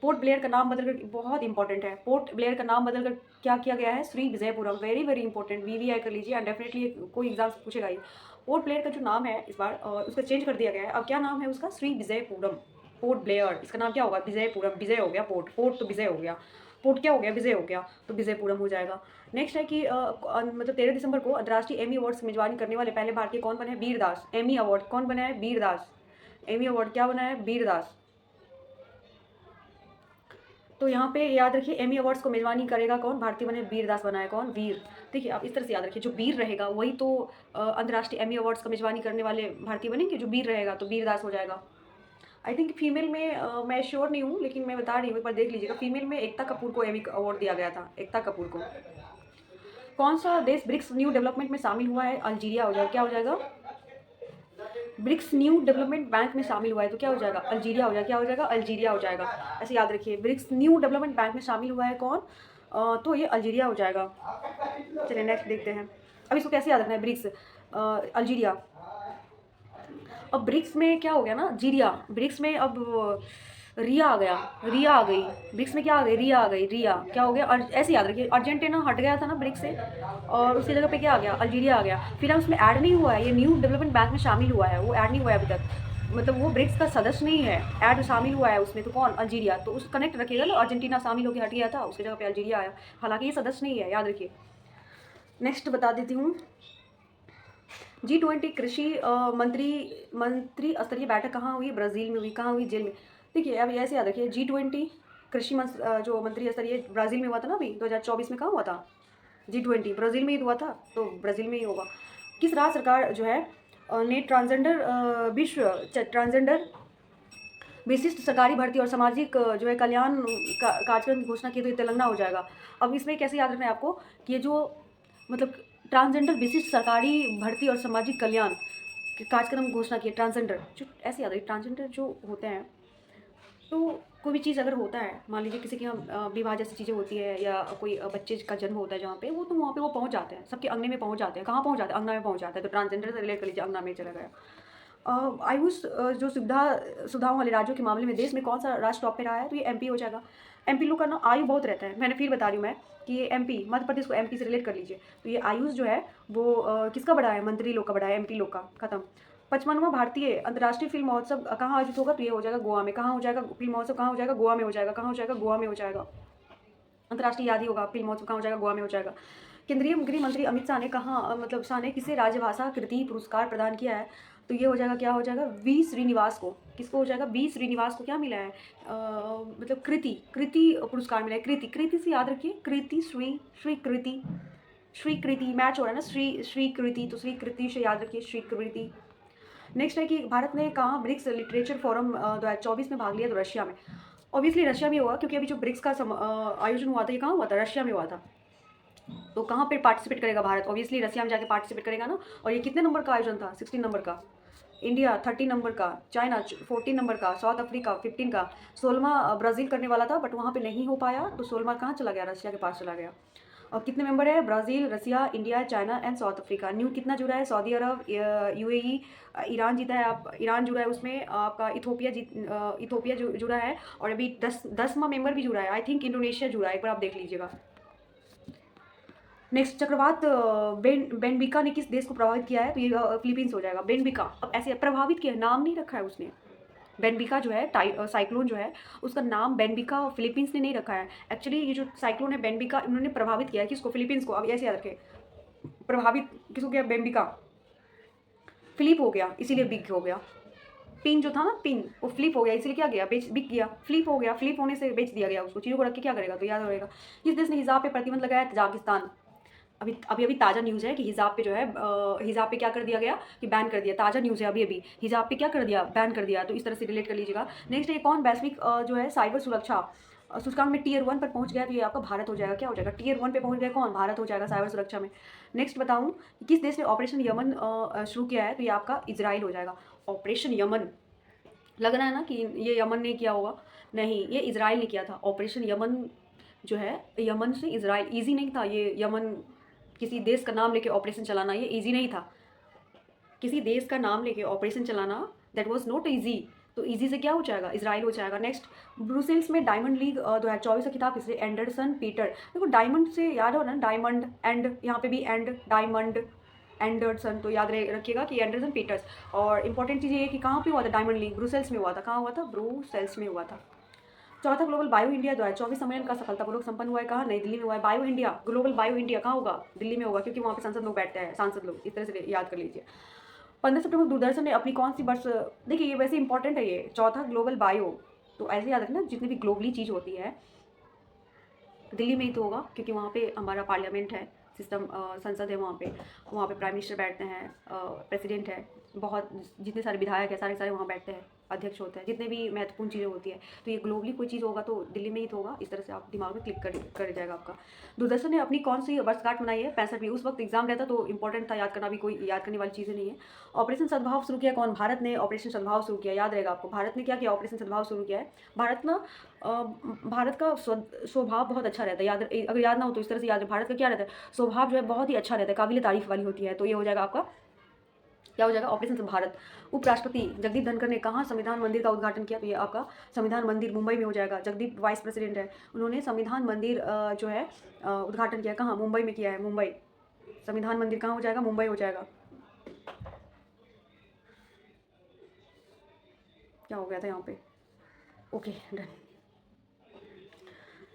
पोर्ट ब्लेयर का नाम बदलकर, बहुत इंपॉर्टेंट है, पोर्ट ब्लेयर का नाम बदलकर क्या किया गया है? Shri Vijayapuram. Very very important, VVI कर लीजिए एंड डेफिनेटली कोई एग्जाम पूछेगा ही। पोर्ट ब्लेयर का जो नाम है इस बार उसका चेंज कर दिया गया है। अब क्या नाम है उसका? श्री विजयपुरम। पोर्ट ब्लेयर, इसका नाम क्या होगा? विजयपुरम। विजय हो गया, पोर्ट तो विजय हो गया, पोर्ट क्या हो गया? विजय हो गया, तो विजयपुरम हो जाएगा। नेक्स्ट है कि मतलब 13 दिसंबर को अंतर्राष्ट्रीय एमी अवार्ड्स की मेजबानी करने वाले पहले भारतीय कौन बने हैं? वीरदास। एमी अवार्ड कौन बना है? वीरदास। एमी अवार्ड क्या बना है? वीरदास। तो यहाँ पे याद रखिए एमी अवार्ड्स को मेजबानी करेगा कौन? भारतीय बने वीरदास बना है। कौन? वीर। देखिए आप इस तरह से याद रखिए, जो वीर रहेगा वही तो अंतर्राष्ट्रीय एमी अवार्ड्स का मेजबानी करने वाले भारतीय बनेंगे। जो वीर रहेगा तो वीरदास हो जाएगा। आई थिंक फीमेल में मैं श्योर नहीं हूँ, लेकिन मैं बता रही हूँ, एक बार देख लीजिएगा। फीमेल में एकता कपूर को एमी अवार्ड दिया गया था, एकता कपूर को। कौन सा देश ब्रिक्स न्यू डेवलपमेंट में शामिल हुआ है? अल्जीरिया हो जाएगा। क्या हो जाएगा? ब्रिक्स न्यू डेवलपमेंट बैंक में शामिल हुआ है, तो क्या हो जाएगा? अल्जीरिया हो जाएगा। क्या हो जाएगा? अल्जीरिया हो जाएगा। ऐसे याद रखिए, ब्रिक्स न्यू डेवलपमेंट बैंक में शामिल हुआ है कौन? तो ये अल्जीरिया हो जाएगा। चलिए नेक्स्ट देखते हैं। अब इसको कैसे याद रखना है? BRICS Algeria. अब ब्रिक्स में क्या हो गया ना? जीरिया। ब्रिक्स में अब रिया आ गया, रिया आ गई। ब्रिक्स में क्या आ गई? रिया आ गई। रिया क्या हो गया? ऐसे याद रखिए, अर्जेंटीना हट गया था ना ब्रिक्स से, और उसकी जगह पे क्या आ गया? अल्जीरिया आ गया। फिर उसमें ऐड नहीं हुआ है, ये न्यू डेवलपमेंट बैंक में शामिल हुआ है, वो ऐड नहीं हुआ है अभी तक, मतलब वो ब्रिक्स का सदस्य नहीं है, ऐड शामिल हुआ है उसमें। तो कौन? अल्जीरिया। तो उस कनेक्ट रखिएगा ना, अर्जेंटीना शामिल होकर हट गया था, उसकी जगह पे अल्जीरिया आया, हालांकि ये सदस्य नहीं है, याद रखिए। नेक्स्ट बता देती हूँ। G20 कृषि मंत्री स्तरीय बैठक कहाँ हुई? ब्राज़ील में हुई। कहाँ हुई? जेल में। देखिए अब ऐसे याद रखिए, G20 कृषि जो मंत्री स्तरीय ब्राज़ील में हुआ था ना अभी 2024 में। कहाँ हुआ था? G20 ब्राज़ील में ही हुआ था, तो ब्राज़ील में ही होगा। किस राज्य सरकार जो है ने ट्रांसजेंडर विशिष्ट सरकारी भर्ती और सामाजिक जो है कल्याण कार्यक्रम की घोषणा की? तो ये तेलंगाना हो जाएगा। अब इसमें कैसे याद रखना है आपको कि ये जो मतलब ट्रांसजेंडर विशिष्ट सरकारी भर्ती और सामाजिक कल्याण कार्यक्रम घोषणा की है, ट्रांसजेंडर जो ऐसे याद रखिए, ट्रांसजेंडर जो होते हैं तो कोई भी चीज़ अगर होता है, मान लीजिए किसी के यहाँ विवाह जैसी चीज़ें होती है या कोई बच्चे का जन्म होता है जहाँ पे, वो तो वहाँ पे वो पहुँच जाते हैं, सबके अंगने में पहुँच जाते हैं। कहाँ पहुँच जाते हैं? अंगना में पहुँच जाते हैं। तो ट्रांसजेंडर से रिलेट कर लीजिए, अंगना में चला गया। आयुष जो सुविधाओं वाले राज्यों के मामले में देश में कौन-सा राज्य टॉप पे रहा है? तो ये एमपी हो जाएगा। एमपी लोग का ना आयु बहुत रहता है। मैंने फिर बता रही हूँ मैं कि ये एमपी मध्य प्रदेश को एमपी से रिलेट कर लीजिए। तो ये आयुष जो है वो किसका बढ़ा है? मंत्री लोग का बढ़ा है, एमपी लोग का, खत्म। 55वां भारतीय अंतर्राष्ट्रीय फिल्म महोत्सव कहाँ आयोजित होगा? तो ये हो जाएगा गोवा में। कहाँ हो जाएगा फिल्म महोत्सव? कहाँ हो जाएगा? गोवा में हो जाएगा। कहाँ हो जाएगा? गोवा में हो जाएगा। अंतर्राष्ट्रीय याद ही होगा, फिल्म महोत्सव कहाँ हो जाएगा? गोवा में हो जाएगा। केंद्रीय गृह मंत्री अमित शाह ने मतलब शाह ने किसे राजभाषा कृति पुरस्कार प्रदान किया है? तो ये हो जाएगा, क्या हो जाएगा? वी श्रीनिवास को। किसको हो जाएगा? वी श्रीनिवास को क्या मिला है? मतलब कृति कृति पुरस्कार मिला है। कृति कृति से याद रखिए, कृति श्री कृति, श्री कृति मैच हो रहा है ना, श्री कृति, तो श्री कृति से याद रखिए, श्री कृति। नेक्स्ट है कि भारत ने कहाँ ब्रिक्स लिटरेचर फोरम 2024 में भाग लिया? तो रशिया में। ऑब्वियसली रशिया में होगा, क्योंकि अभी जो ब्रिक्स का आयोजन हुआ था, ये कहाँ हुआ था? रशिया में हुआ था। तो कहाँ पे पार्टिसिपेट करेगा भारत? ऑब्वियसली रशिया में जाके पार्टिसिपेट करेगा ना। और ये कितने नंबर का आयोजन था? 16 नंबर का। इंडिया 30 नंबर का, चाइना 14 नंबर का, साउथ अफ्रीका 15 का, 16वां ब्राज़ील करने वाला था बट वहाँ पे नहीं हो पाया, तो 16वां कहाँ चला गया? रशिया के पास चला गया। और कितने मेंबर है? Brazil, Russia, India, China and South Africa. New कितना जुड़ा है? सऊदी अरब, यूएई, ईरान जीता है। आप ईरान जुड़ा है उसमें, आपका इथोपिया जुड़ा है। और अभी 10वां मेंबर भी जुड़ा है, आई थिंक इंडोनेशिया जुड़ा है, एक बार आप देख लीजिएगा। नेक्स्ट, चक्रवात बेनबिका ने किस देश को प्रभावित किया है? तो ये फिलीपींस हो जाएगा। बेनबिका अब ऐसे प्रभावित किया है, नाम नहीं रखा है उसने। बेनबिका जो है साइक्लोन जो है, उसका नाम बेनबिका फिलीपींस ने नहीं रखा है। एक्चुअली ये जो साइक्लोन है बेनबिका, इन्होंने प्रभावित किया है किसको? फिलीपींस को। अब ऐसे याद रखें, प्रभावित किसको किया? बेनबिका। फ्लिप हो गया इसीलिए बिग हो गया। पिन जो था ना, पिन, वो फ्लिप हो गया इसलिए क्या गया? बिक गया। फ्लिप हो गया, फ्लिप होने से बेच दिया गया उसको। चीज़ों को रख के क्या करेगा? तो याद रहेगा। किस देश ने हिजाब पे प्रतिबंध लगाया? तजाकिस्तान। अभी अभी अभी ताज़ा न्यूज़ है कि हिजाब पे जो है हिजाब पे क्या कर दिया गया कि बैन कर दिया। ताज़ा न्यूज़ है अभी अभी, हिजाब पे क्या कर दिया? बैन कर दिया। तो इस तरह से रिलेट कर लीजिएगा। नेक्स्ट है कौन वैश्विक जो है साइबर सुरक्षा सूचकांक में टियर 1 पर पहुंच गया? तो ये आपका भारत हो जाएगा। क्या हो जाएगा? टियर 1 पे पहुंच गया कौन? भारत हो जाएगा साइबर सुरक्षा में। नेक्स्ट बताऊं कि किस देश ने ऑपरेशन यमन शुरू किया है? तो ये आपका इजराइल हो जाएगा। ऑपरेशन यमन, लग रहा है ना कि ये यमन ने किया होगा, नहीं, ये इजराइल ने किया था। ऑपरेशन यमन जो है, यमन से इजराइल, ईजी नहीं था ये। यमन किसी देश का नाम लेके ऑपरेशन चलाना ये इजी नहीं था। किसी देश का नाम लेके ऑपरेशन चलाना दैट वाज नॉट इजी। तो इजी से क्या हो जाएगा? इजराइल हो जाएगा। नेक्स्ट, ब्रुसेल्स में डायमंड लीग 2024 का खिताब किसने? Anderson Peter. देखो डायमंड से याद हो ना, डायमंड एंड, यहाँ पे भी एंड, डायमंड, एंडरसन, तो याद रखिएगा कि एंडरसन पीटर्स। और इंपॉर्टेंट चीज़ ये है कि कहाँ पे हुआ था डायमंड लीग? ब्रुसेल्स में हुआ था। कहाँ हुआ था? ब्रुसेल्स में हुआ था। चौथा ग्लोबल बायो इंडिया 2024 सम्मेलन का सफलतापूर्वक संपन्न हुआ है। कहाँ? नई दिल्ली में हुआ है। Bio India, global bio India कहाँ होगा? दिल्ली में होगा, क्योंकि वहाँ पे सांसद लोग बैठते हैं, सांसद लोग, इस तरह से याद कर लीजिए। 15 सितंबर दूरदर्शन ने अपनी कौन सी वर्ष, देखिए ये वैसे इंपॉर्टेंट है ये, चौथा ग्लोबल बायो, तो ऐसे याद रखना जितनी भी ग्लोबली चीज़ होती है दिल्ली में ही तो होगा, क्योंकि वहाँ पे हमारा पार्लियामेंट है, सिस्टम, संसद है वहाँ पे प्राइम मिनिस्टर बैठते हैं, प्रेसिडेंट है, बहुत जितने सारे विधायक हैं सारे वहाँ बैठते हैं, अध्यक्ष होते हैं, जितने भी महत्वपूर्ण चीज़ें होती है। तो ये ग्लोबली कोई चीज़ होगा तो दिल्ली में ही तो होगा। इस तरह से आप दिमाग में क्लिक कर जाएगा आपका। दूरदर्शन ने अपनी कौन सी वर्षगांठ मनाई है? 65वीं। उस वक्त एग्जाम रहता तो इंपॉर्टेंट था, याद करना भी कोई याद करने वाली चीज़ें नहीं है। ऑपरेशन सद्भाव शुरू किया कौन? भारत ने ऑपरेशन सद्भाव शुरू किया, याद रहेगा आपको। भारत ने क्या किया? ऑपरेशन सद्भाव शुरू किया है। भारत ना भारत का स्वभाव बहुत अच्छा रहता है, याद, अगर याद ना हो तो इस तरह से याद है। भारत का क्या रहता है? स्वभाव जो है बहुत ही अच्छा रहता है, काबिल तारीफ वाली होती है। तो ये हो जाएगा आपका, क्या हो जाएगा? ऑपरेशन भारत। उपराष्ट्रपति जगदीप धनखड़ ने कहाँ संविधान मंदिर का उद्घाटन किया? तो ये आपका संविधान मंदिर मुंबई में हो जाएगा। जगदीप वाइस प्रेसिडेंट है, उन्होंने संविधान मंदिर जो है उद्घाटन किया। कहाँ? मुंबई में किया है, मुंबई। संविधान मंदिर कहाँ हो जाएगा? मुंबई हो जाएगा। क्या हो गया था यहाँ पे? ओके डन,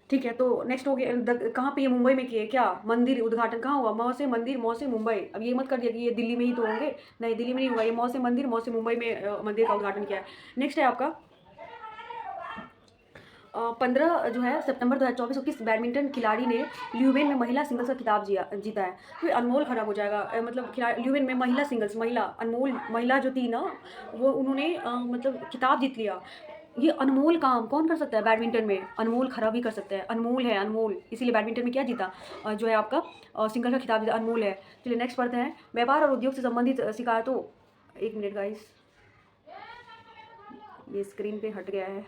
ठीक है। तो नेक्स्ट हो गया कहाँ पे? ये मुंबई में किए क्या? मंदिर उद्घाटन कहाँ हुआ? मौ से मंदिर, मौ से मुंबई। अब ये मत कर दिया कि ये दिल्ली में ही तो होंगे, नहीं दिल्ली में नहीं हुआ, ये मौ से मंदिर, मौ से मुंबई में मंदिर का उद्घाटन किया है। नेक्स्ट है आपका 15 जो है सितंबर 2024 को किस बैडमिंटन खिलाड़ी ने ल्यूवेन में महिला सिंगल्स का खिताब जीता है? तो अनमोल खराब हो जाएगा, मतलब ल्यूवेन में महिला सिंगल्स, महिला अनमोल, महिला जो थी ना वो, उन्होंने मतलब खिताब जीत लिया। ये अनमोल काम कौन कर सकता है बैडमिंटन में? अनमोल खराब ही कर सकता है, अनमोल है, अनमोल, इसीलिए बैडमिंटन में क्या जीता? जो है आपका सिंगल का खिताब जीता, अनमोल है। चलिए नेक्स्ट पढ़ते हैं, व्यापार और उद्योग से संबंधित शिकायतों। एक मिनट गाइस, ये स्क्रीन पे हट गया है।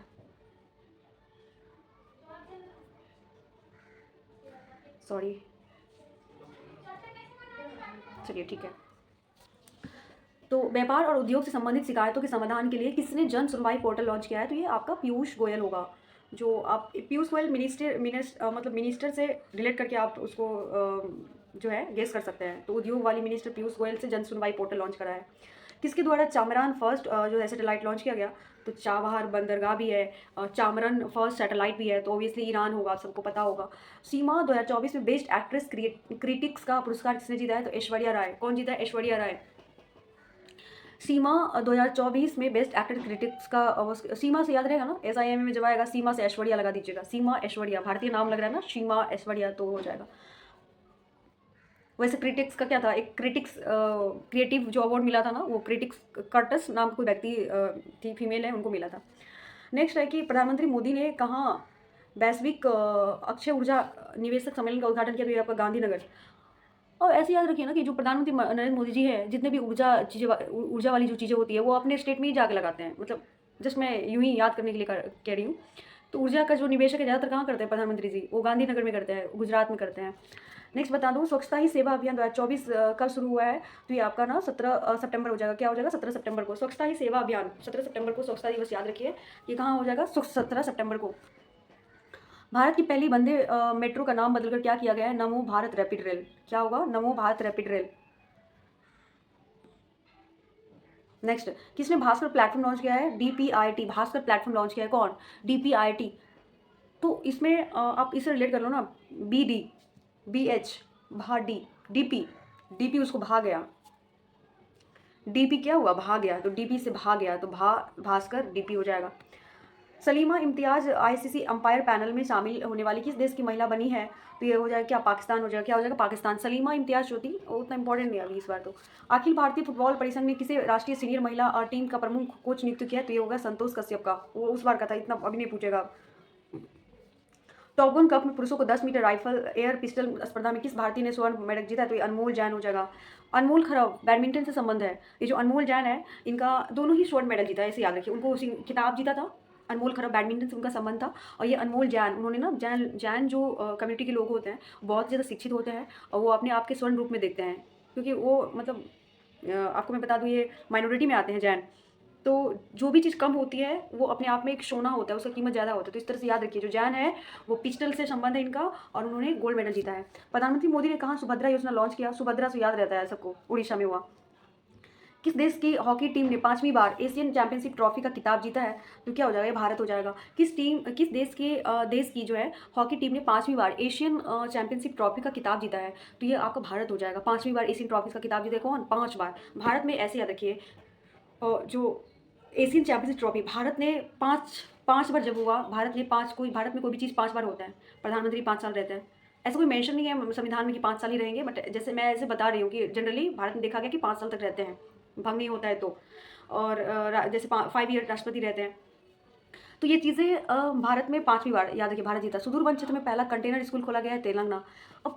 सॉरी, चलिए ठीक है। तो व्यापार और उद्योग से संबंधित शिकायतों के समाधान के लिए किसने जन सुनवाई पोर्टल लॉन्च किया है? तो ये आपका पीयूष गोयल होगा। जो आप पीयूष गोयल मतलब मिनिस्टर से रिलेट करके आप उसको जो है गेस कर सकते हैं। तो उद्योग वाली मिनिस्टर पीयूष गोयल से जन सुनवाई पोर्टल लॉन्च करा है। किसके द्वारा चामरान फर्स्ट जो है सैटेलाइट लॉन्च किया गया? तो चाबहार बंदरगाह भी है, चामरन फर्स्ट सैटेलाइट भी है, तो ऑब्वियसली ईरान होगा, आप सबको पता होगा। सीमा 2024 में बेस्ट एक्ट्रेस क्रिटिक्स का पुरस्कार किसने जीता है? तो ऐश्वर्या राय। कौन जीता है? ऐश्वर्या राय। सीमा 2024 में बेस्ट एक्टर क्रिटिक्स का सीमा से याद रहेगा ना, SIM में जब आएगा सीमा से ऐश्वर्या लगा दीजिएगा। सीमा ऐश्वर्या, भारतीय नाम लग रहा है ना, सीमा ऐश्वर्या, तो हो जाएगा। वैसे क्रिटिक्स का क्या था? एक क्रिटिक्स क्रिएटिव जो अवार्ड मिला था ना, वो क्रिटिक्स कर्टस नाम कोई व्यक्ति थी, फीमेल है, उनको मिला था। नेक्स्ट है कि प्रधानमंत्री मोदी ने कहाँ वैश्विक अक्षय ऊर्जा निवेशक सम्मेलन का उद्घाटन किया? तो ये आपका गांधीनगर। और ऐसे याद रखिए ना कि जो प्रधानमंत्री नरेंद्र मोदी जी हैं, जितने भी ऊर्जा वाली जो चीज़ें होती है वो अपने स्टेट में ही जाके लगाते हैं। मतलब जस्ट मैं यूं ही याद करने के लिए कह रही हूँ। तो ऊर्जा का जो निवेशक है ज़्यादातर कहाँ करते हैं प्रधानमंत्री जी? वो गांधीनगर में करते हैं, गुजरात में करते हैं। नेक्स्ट बता दूँ, स्वच्छता ही सेवा अभियान 2024 कब शुरू हुआ है? तो ये आपका ना 17 सितंबर हो जाएगा। क्या हो जाएगा? 17 सितंबर को स्वच्छता ही सेवा अभियान। 17 सितंबर को स्वच्छता दिवस याद रखिए। ये कहाँ हो जाएगा? 17 सितंबर को। भारत की पहली वंदे मेट्रो का नाम बदलकर क्या किया गया है? नमो भारत रैपिड रेल। क्या होगा? नमो भारत रैपिड रेल। नेक्स्ट, किसने भास्कर प्लेटफॉर्म लॉन्च किया है? DPIIT। भास्कर प्लेटफॉर्म लॉन्च किया है कौन? DPIIT। तो इसमें आप इससे रिलेट कर लो ना, BD BH भा DP उसको भाग गया। DP क्या हुआ? भाग गया, तो DP से भाग गया, तो भास्कर DP हो जाएगा। Salima Imtiaz ICC umpire panel में शामिल होने वाली किस देश की महिला बनी है? तो ये हो जाएगा क्या? पाकिस्तान हो जाएगा। क्या हो जाएगा? पाकिस्तान। सलीमा इम्तियाज जो थी वो उतना इंपॉर्टेंट नहीं है अभी इस बार। तो अखिल भारतीय फुटबॉल परिसंघ ने किसे राष्ट्रीय सीनियर महिला टीम का प्रमुख कोच नियुक्त किया है? तो ये होगा संतोष कश्यप का। वो उस बार का था, इतना अभी नहीं पूछेगा। टॉप गन कप में पुरुषों को 10 मीटर राइफल एयर पिस्टल स्पर्धा में किस भारतीय ने स्वर्ण मेडल जीता है? तो ये अनमोल जैन हो जाएगा। अनमोल खरब, बैडमिंटन से संबंध है। ये जो अनमोल जैन है, इनका दोनों ही स्वर्ण मेडल जीता है, इसे याद रखिए। उनको उसी खिताब जीता था। अनमोल खरब बैडमिंटन से उनका संबंध था। और ये अनमोल जैन, उन्होंने ना जैन जो कम्युनिटी के लोग होते हैं बहुत ज़्यादा शिक्षित होते हैं और वो अपने आप के स्वर्ण रूप में देखते हैं, क्योंकि वो मतलब आपको मैं बता दूँ ये माइनॉरिटी में आते हैं जैन। तो जो भी चीज़ कम होती है वो अपने आप में एक सोना होता है, उसका कीमत ज़्यादा होता है। तो इस तरह से याद रखिए, जो जैन है वो पिस्टल से संबंध है इनका, और उन्होंने गोल्ड मेडल जीता है। प्रधानमंत्री मोदी ने कहाँ सुभद्रा योजना लॉन्च किया? सुभद्रा से याद रहता है सबको, उड़ीसा में हुआ। किस देश की हॉकी टीम ने 5वीं बार एशियन चैंपियनशिप ट्रॉफी का खिताब जीता है? तो क्या हो जाएगा? भारत हो जाएगा। किस देश की जो है हॉकी टीम ने 5वीं बार एशियन चैंपियनशिप ट्रॉफी का खिताब जीता है? तो ये आपका भारत हो जाएगा। 5वीं बार एशियन ट्रॉफी का खिताब जीता है कौन? 5 बार। भारत में ऐसे याद रखिए, जो एशियन चैंपियनशिप ट्रॉफी भारत ने पाँच बार जब हुआ, भारत में कोई भी चीज़ 5 बार होता है। प्रधानमंत्री 5 साल रहते हैं, ऐसा कोई मेंशन नहीं है संविधान में कि 5 साल ही रहेंगे, बट जैसे मैं ऐसे बता रही हूँ कि जनरली भारत में देखा गया कि 5 साल तक रहते हैं, भंग नहीं होता है तो। और जैसे 5 ईयर राष्ट्रपति रहते हैं। तो ये चीज़ें भारत में 5वीं बार याद रखिए भारत जीता। सुदूर वन क्षेत्र में पहला कंटेनर स्कूल खोला गया है तेलंगाना। अब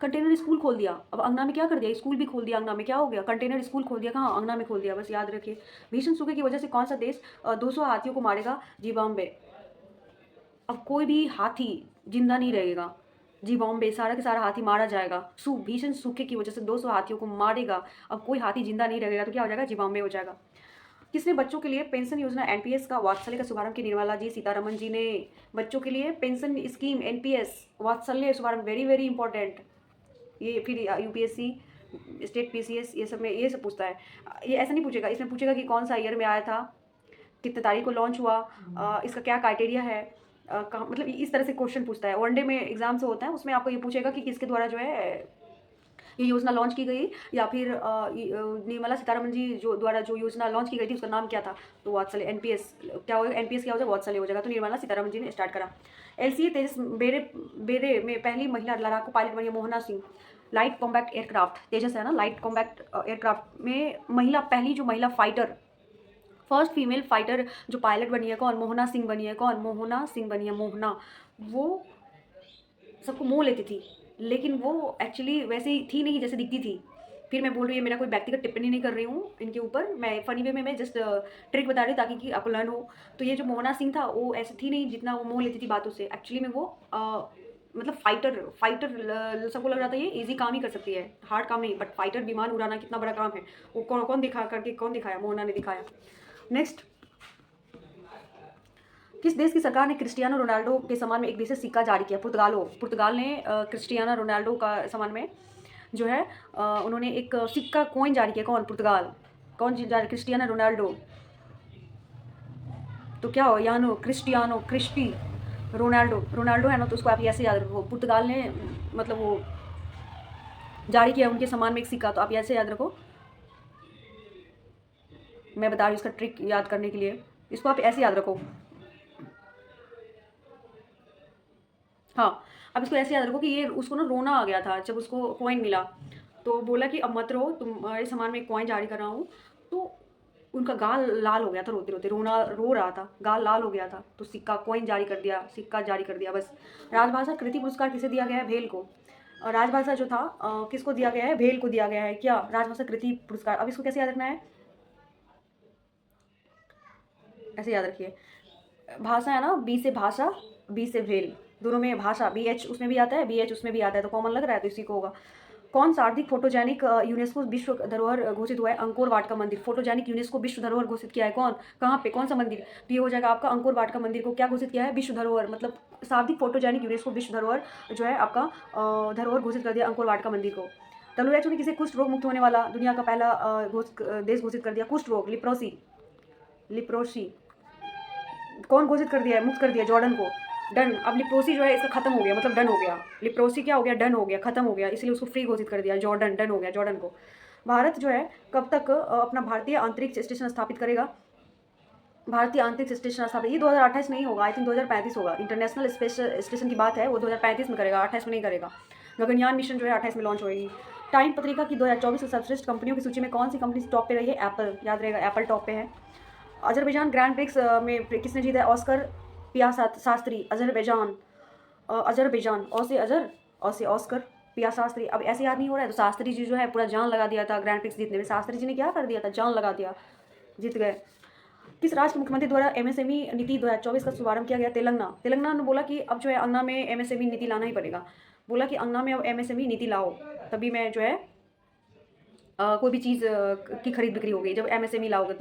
कंटेनर स्कूल खोल दिया, अब अंगना में क्या कर दिया? स्कूल भी खोल दिया अंगना में। क्या हो गया? कंटेनर स्कूल खोल दिया, कहाँ? अंगना में खोल दिया। बस याद रखिए। भीषण सूखे की वजह से कौन सा देश 200 हाथियों को मारेगा? जिम्बाब्वे। अब कोई भी हाथी जिंदा नहीं रहेगा। जिम्बाब्वे सारा के सारा हाथी मारा जाएगा। भीषण सूखे की वजह से 200 हाथियों को मारेगा। अब कोई हाथी जिंदा नहीं रहेगा, तो क्या हो जाएगा? जिम्बाब्वे हो जाएगा। किसने बच्चों के लिए पेंशन योजना NPS का वात्सल्य का शुभारंभ किया? निर्मला जी सीतारमण जी ने बच्चों के लिए पेंशन स्कीम NPS वात्सल्य शुभारंभ, वेरी वेरी इंपॉर्टेंट। ये फिर UPSC स्टेट PCS ये सब में ये सब पूछता है। ये ऐसा नहीं पूछेगा, इसमें पूछेगा कि कौन सा ईयर में आया था, कितने तारीख को लॉन्च हुआ, इसका क्या क्राइटेरिया है, कहाँ, मतलब इस तरह से क्वेश्चन पूछता है। वनडे में एग्जाम से होता है, उसमें आपको ये पूछेगा कि किसके द्वारा जो है ये योजना लॉन्च की गई, या फिर निर्मला सीतारमण जी जो द्वारा जो योजना लॉन्च की गई थी उसका नाम क्या था? तो वात्सल्य NPS क्या होगा? NPS क्या हो जाएगा? वात्सल्य हो जाएगा। तो निर्मला सीतारमण जी ने स्टार्ट करा। LCA तेजस बेरे में पहली महिला लड़ाकू पायलट बनी Mohana Singh. Light combat aircraft Tejas है ना, लाइट कॉम्बैक्ट एयरक्राफ्ट में पहली जो महिला फाइटर, फर्स्ट फीमेल फाइटर जो पायलट बनी है कौन? मोहना सिंह बनी है। कौन? मोहना सिंह बनी है। मोहना, वो सबको मोह लेती थी, लेकिन वो एक्चुअली वैसे ही थी नहीं जैसे दिखती थी। फिर मैं बोल रही हूँ, मेरा कोई व्यक्तिगत टिप्पणी नहीं कर रही हूँ इनके ऊपर, मैं फनी वे में मैं जस्ट ट्रिक बता रही हूँ ताकि कि आपको लर्न हो। तो ये जो मोहना सिंह था वो ऐसे थी नहीं जितना वो मोह लेती थी बातों से। एक्चुअली में वो मतलब फाइटर सबको लग जाता है ये इजी काम ही कर सकती है, हार्ड काम नहीं, बट फाइटर विमान उड़ाना कितना बड़ा काम है, वो कौन कौन दिखा करके कौन दिखाया, मोहना ने दिखाया। नेक्स्ट, किस देश की सरकार ने क्रिस्टियानो रोनाल्डो के सम्मान में एक विशेष सिक्का जारी किया? पुर्तगाल ने क्रिस्टियानो रोनाल्डो का सम्मान में जो है उन्होंने एक सिक्का कॉइन जारी किया। कौन? पुर्तगाल। कौन जारी? Cristiano Ronaldo. तो क्या हो, यानो क्रिस्टियानो, क्रिस्टी रोनाल्डो, रोनाल्डो है ना, तो उसको आप ऐसे याद रखो। पुर्तगाल ने मतलब वो जारी किया उनके सम्मान में एक सिक्का, तो आप ऐसे याद रखो। मैं बता रही हूँ इसका ट्रिक याद करने के लिए, इसको आप ऐसे याद रखो। हाँ, अब इसको ऐसे याद रखो कि ये उसको ना रोना आ गया था जब उसको कॉइन मिला, तो बोला कि अब मत रो, तुम्हारे सामान में एक कॉइन जारी कर रहा हूँ। तो उनका गाल लाल हो गया था, रोते रोते रोना रो रहा था, गाल लाल हो गया था, तो सिक्का कॉइन जारी कर दिया, सिक्का जारी कर दिया बस। राजभाषा कृति पुरस्कार किसे दिया गया है? भेल को। और राजभाषा जो था किसको दिया गया है? भेल को दिया गया है। क्या? राजभाषा कृति पुरस्कार। अब इसको कैसे याद रखना है? ऐसे याद रखिए, भाषा है ना, बी से भाषा, बी से भेल, दोनों में भाषा, बी एच उसमें भी आता है, बी एच उसमें भी आता है, तो कॉमन लग रहा है, तो इसी को होगा। कौन सर्वाधिक फोटोजेनिक यूनेस्को विश्व धरोहर घोषित हुआ है? अंकोर वाट का मंदिर। फोटोजेनिक यूनेस्को विश्व धरोहर घोषित किया है कौन? कहाँ पे? कौन सा मंदिर? तो ये हो जाएगा आपका अंकोर वाट का मंदिर को क्या घोषित किया है? विश्व धरोहर, मतलब सर्वाधिक फोटोजेनिक यूनेस्को विश्व धरोहर जो है आपका धरोहर घोषित कर दिया अंकोर वाट का मंदिर को। WHO ने किसे कुष्ठ रोग मुक्त होने वाला दुनिया का पहला देश घोषित कर दिया? कुष्ठ रोग, लिप्रोसी, लिप्रोसी कौन घोषित कर दिया है? मुक्त कर दिया, जॉर्डन को। डन। अब लिप्रोसी जो है इसका खत्म हो गया, मतलब डन हो गया। लिप्रोसी क्या हो गया? डन हो गया, खत्म हो गया, इसलिए उसको फ्री घोषित कर दिया, जॉर्डन डन हो गया जॉर्डन को। भारत जो है कब तक अपना भारतीय अंतरिक्ष स्टेशन स्थापित करेगा? भारतीय अंतरिक्ष स्टेशन स्थापित, ये 2028 नहीं होगा, आई थिंक 2035 होगा। इंटरनेशनल स्पेस स्टेशन की बात है, वो 2035 में करेगा, 28 में नहीं करेगा। गगनयान मिशन जो है 28 में लॉन्च होगी। टाइम पत्रिका की 2024 की सर्वश्रेष्ठ कंपनियों की सूची में कौन सी कंपनी टॉप पे रही है? एप्पल, याद रहेगा, एप्पल टॉप पे है। अजरबैजान ग्रैंड प्रिक्स में किसने जीता है? ऑस्कर शास्त्री, अजरबैजान, अजरबैजान, और से ऑस्कर पिया शास्त्री। अब ऐसे याद नहीं हो रहा है, तो शास्त्री जी जो है पूरा जान लगा दिया था ग्रैंड प्रिक्स जीतने में। शास्त्री जी ने क्या कर दिया था? जान लगा दिया, जीत गए। किस राज्य के मुख्यमंत्री द्वारा MSME नीति 2024 का शुभारंभ किया गया? तेलंगाना ने बोला कि अब जो है अंगना में MSME नीति लाना ही पड़ेगा। बोला कि अंगना में अब MSME नीति लाओ, तभी मैं जो है कोई भी चीज़ की खरीद बिक्री होगी, जब MSME लाओगे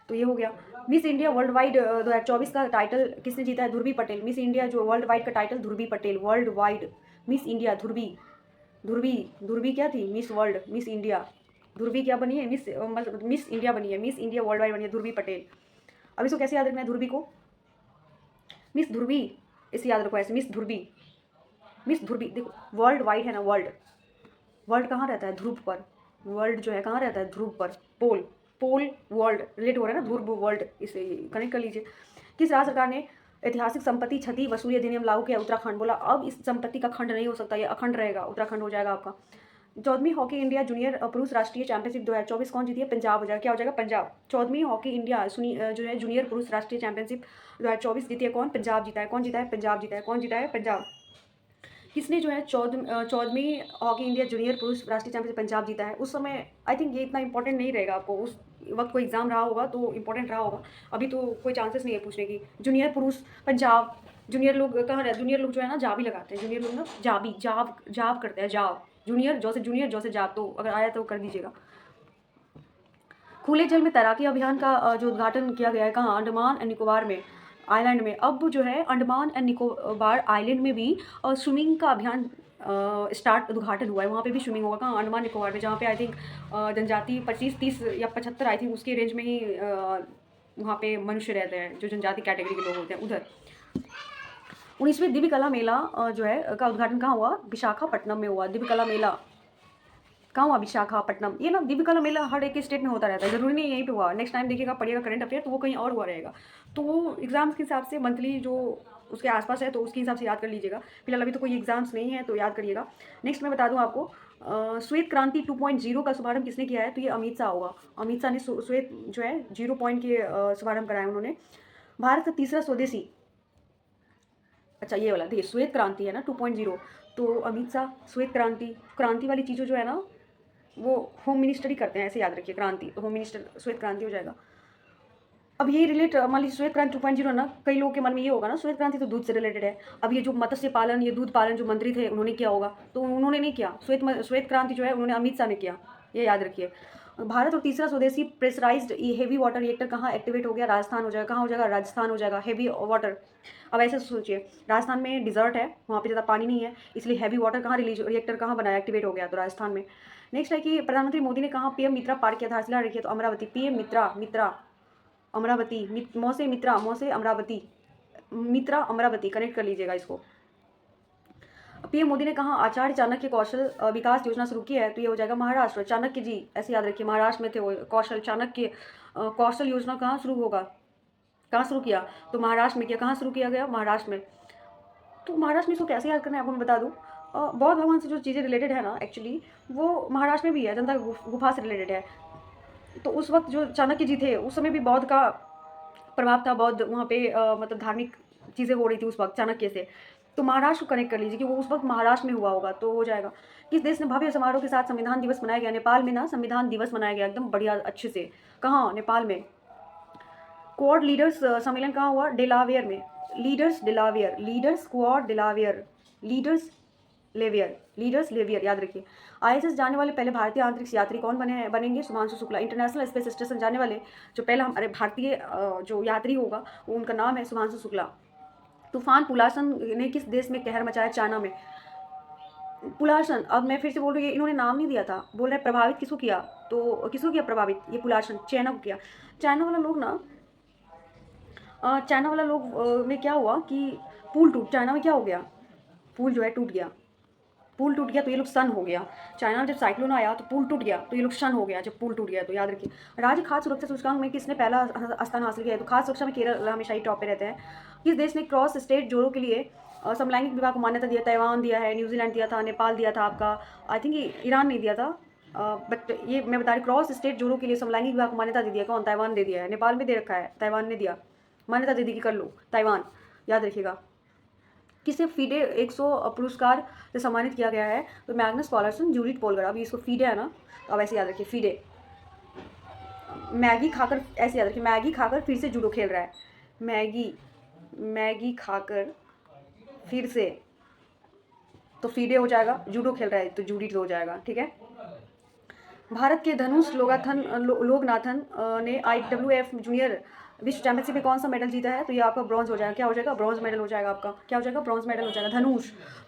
तो ये हो गया। मिस इंडिया वर्ल्ड वाइड 2024 का टाइटल किसने जीता है? ध्रुवी पटेल। मिस इंडिया जो वर्ल्ड वाइड का title Dhruvi Patel, worldwide Miss India Dhruvi, Dhruvi Dhruvi क्या थी? Miss World, Miss India, Dhruvi क्या बनी है? मतलब मिस इंडिया बनी है, मिस इंडिया वर्ल्ड वाइड बनी है ध्रुवी पटेल। अब इसको कैसे याद रखना है ध्रुवी को? मिस ध्रुवी, इसे याद रखो ऐसे, मिस ध्रुवी, मिस ध्रुवी। देखो वर्ल्ड वाइड है ना, वर्ल्ड, वर्ल्ड कहाँ रहता है? ध्रुव पर। वर्ल्ड जो है कहाँ रहता है? ध्रुव पर, पोल, पोल वर्ल्ड रिलेट हो रहा है ना, ध्रुव वर्ल्ड, इसे कनेक्ट कर लीजिए। किस राज्य सरकार ने ऐतिहासिक संपत्ति क्षति वसूली अधिनियम लागू किया? उत्तराखंड। बोला अब इस संपत्ति का खंड नहीं हो सकता, ये अखंड रहेगा, उत्तराखंड हो जाएगा आपका। 14वीं हॉकी इंडिया जूनियर पुरुष राष्ट्रीय चैंपियनशिप 2024 कौन जीती है? पंजाब हो जाएगा। क्या हो जाएगा? पंजाब। 14वीं हॉकी इंडिया जो है जूनियर पुरुष राष्ट्रीय चैंपियनशिप 2024 जीती है कौन? पंजाब जीता है। कौन जीता है? पंजाब जीता है। कौन जीता है? पंजाब। किसने जो है 14वीं हॉकी इंडिया जूनियर पुरुष राष्ट्रीय चैंपियनशिप पंजाब जीता है? उस समय आई थिंक ये इतना इंपॉर्टेंट नहीं रहेगा आपको, उस वक्त कोई एग्जाम रहा होगा तो इंपॉर्टेंट रहा होगा, अभी तो कोई चांसेस नहीं है पूछने की। जूनियर पुरुष पंजाब। जूनियर लोग कहाँ रहते? जूनियर लोग जो है ना जाब ही लगाते हैं, जूनियर लोग ना जाबी जाब जाब करते हैं, जाब जूनियर जो से जाब, तो अगर आया तो कर दीजिएगा। खुले जल में तैराकी अभियान का जो उद्घाटन किया गया है कहाँ? अंडमान एंड निकोबार में, आइलैंड में। अब जो है अंडमान एंड निकोबार आइलैंड में भी स्विमिंग का अभियान उद्घाटन हुआ है, वहाँ पे भी स्विमिंग होगा। कहाँ? अंडमान निकोबार में, जहाँ पे आई थिंक जनजाति 25-30 या 75 आई थिंक उसके रेंज में ही वहाँ पे मनुष्य रहते हैं, जो जनजाति कैटेगरी के लोग होते हैं उधर। 19वीं दिव्य कला मेला जो है का उद्घाटन कहाँ हुआ? विशाखापट्टनम में हुआ। दिव्य कला मेला कहाँ हुआ? विशाखापट्टनम। ये ना दिव्य कला मेला हर एक स्टेट में होता रहता है, जरूरी नहीं यहीं पे हुआ। नेक्स्ट टाइम देखिएगा, पढ़िएगा करंट अफेयर, तो वो कहीं और हुआ रहेगा, तो वो एग्जाम्स के हिसाब से मंथली जो उसके आसपास है तो उसके हिसाब से याद कर लीजिएगा। फिलहाल अभी तो कोई एग्जाम्स नहीं है तो याद करिएगा। नेक्स्ट मैं बता दूं आपको, श्वेत क्रांति 2.0 का शुभारंभ किसने किया है? तो ये अमित शाह होगा। अमित शाह ने श्वेत जो है 0 पॉइंट के शुभारंभ कराया उन्होंने। भारत का तीसरा स्वदेशी, अच्छा ये वाला देखिए, श्वेत क्रांति है ना 2.0, तो अमित शाह श्वेत क्रांति वाली चीज़ें जो है ना वो होम मिनिस्टर ही करते हैं, ऐसे याद रखिए। क्रांति तो होम मिनिस्टर, श्वेत क्रांति हो जाएगा। अब ये रिलेट मान लीजिए श्वेत क्रांति 2.0 ना, कई लोगों के मन में ये होगा ना श्वेत क्रांति तो दूध से रिलेटेड है। अब ये जो मत्स्य पालन, ये दूध पालन जो मंत्री थे उन्होंने किया होगा, तो उन्होंने नहीं किया। श्वेत क्रांति जो है उन्होंने अमित शाह ने किया, ये याद रखिए। भारत और तीसरा स्वदेशी प्रेशराइज्ड हेवी वाटर रिएक्टर कहाँ एक्टिवेट हो गया? राजस्थान हो जाएगा। कहाँ हो जाएगा? राजस्थान हो जाएगा। हेवी वाटर, अब ऐसे सोचिए, राजस्थान में डिजर्ट है, वहाँ पे ज़्यादा पानी नहीं है, इसलिए हैवी वाटर कहाँ रिएक्टर कहाँ बनाया, एक्टिवेट हो गया? तो राजस्थान में। नेक्स्ट है कि प्रधानमंत्री मोदी ने कहाँ पीएम मित्रा पार्क की आधारशिला रखी है? तो अमरावती। पीएम मित्रा अमरावती, मौसे मित्रा, मौसे अमरावती, मित्रा अमरावती, कनेक्ट कर लीजिएगा इसको। पीएम मोदी ने कहा आचार्य चाणक्य कौशल विकास योजना शुरू की है? तो ये हो जाएगा महाराष्ट्र। चाणक्य जी, ऐसे याद रखिए, महाराष्ट्र में थे वो। कौशल चाणक्य कौशल योजना कहाँ शुरू होगा, कहाँ शुरू किया? तो महाराष्ट्र में किया। कहाँ शुरू किया गया? महाराष्ट्र में। तो महाराष्ट्र में इसको कैसे याद करना है आपको मैं बता दूँ। बौद्ध भगवान से जो चीज़ें रिलेटेड है ना, एक्चुअली वो महाराष्ट्र में भी है, जनता गुफा से रिलेटेड है। तो उस वक्त जो चाणक्य जी थे उस समय भी बौद्ध का प्रभाव था, बौद्ध वहाँ पे मतलब धार्मिक चीज़ें हो रही थी उस वक्त चाणक्य से। तो महाराष्ट्र को कनेक्ट कर लीजिए कि वो उस वक्त महाराष्ट्र में हुआ होगा, तो हो जाएगा। किस देश ने भव्य समारोह के साथ संविधान दिवस मनाया गया? नेपाल में ना संविधान दिवस मनाया गया एकदम बढ़िया अच्छे से। कहाँ? नेपाल में। क्वाड लीडर्स सम्मेलन कहाँ हुआ? डेलावेयर में। Leaders Delaware, leaders Quad Delaware, leaders लेवियर, याद रखिए। आईएसएस जाने वाले पहले भारतीय अंतरिक्ष यात्री कौन बनेंगे? Shubhanshu Shukla. International space station जाने वाले जो पहला हमारे भारतीय जो यात्री होगा वो उनका नाम है शुभांशु शुक्ला। तूफान पुलासन ने किस देश में कहर मचाया? चाइना में। पुलासन, अब मैं फिर से बोल रही हूँ, इन्होंने नाम नहीं दिया था, बोल रहे प्रभावित किसको किया? तो किसको किया प्रभावित? ये पुलासन चाइना को किया। चाइना वाला लोग ना, चाइना वाला लोग में क्या हुआ कि पुल टूट, चाइना में क्या हो गया? पुल जो है टूट गया, पुल टूट गया तो ये लोग सन हो गया। चाइना में जब साइक्लोन आया तो पुल टूट गया तो ये लोग सन हो गया जब पुल टूट गया। तो याद रखिए। राज्य खाद्य सुरक्षा सूचकांक में किसने पहला स्थान हासिल किया है? तो खाद्य सुरक्षा में केरल हमेशा ही टॉप पे रहते हैं। किस देश ने क्रॉस स्टेट जोड़ों के लिए समलैंगिक विवाह को मान्यता दिया? ताइवान दिया है, न्यूजीलैंड दिया था, नेपाल दिया था आपका, आई थिंक ईरान नहीं दिया था, बट ये मैं बता रही, क्रॉस स्टेट जोड़ों के लिए समलैंगिक विवाह को मान्यता दे दिया कौन? ताइवान दे दिया है। नेपाल में दे रखा है, ताइवान ने दिया, मान्यता दे दी कि कर लो, ताइवान, याद रखिएगा। किसे फीडे 100 पुरस्कार से सम्मानित किया गया है? तो मैग्नस कार्लसन, जूडिथ पोलगर। अभी इसको फीडे है ना, तो अब ऐसे याद रखिए, फीडे। मैगी खाकर, ऐसे याद रखिए, मैगी खाकर फिर से जूडो खेल रहा है। मैगी खाकर फिर से, तो फीडे हो जाएगा। जूडो खेल रहा है तो जूडिथ हो जाएगा, ठीक है। भारत के धनुष लोगनाथन ने IWF जूनियर विश्व चैंपियनशिप में कौन सा मेडल जीता है? तो ये आपका ब्रॉन्ज हो जाएगा। क्या हो जाएगा? ब्रॉन्ज मेडल हो जाएगा आपका। क्या हो जाएगा? ब्रॉन्ज मेडल हो जाएगा।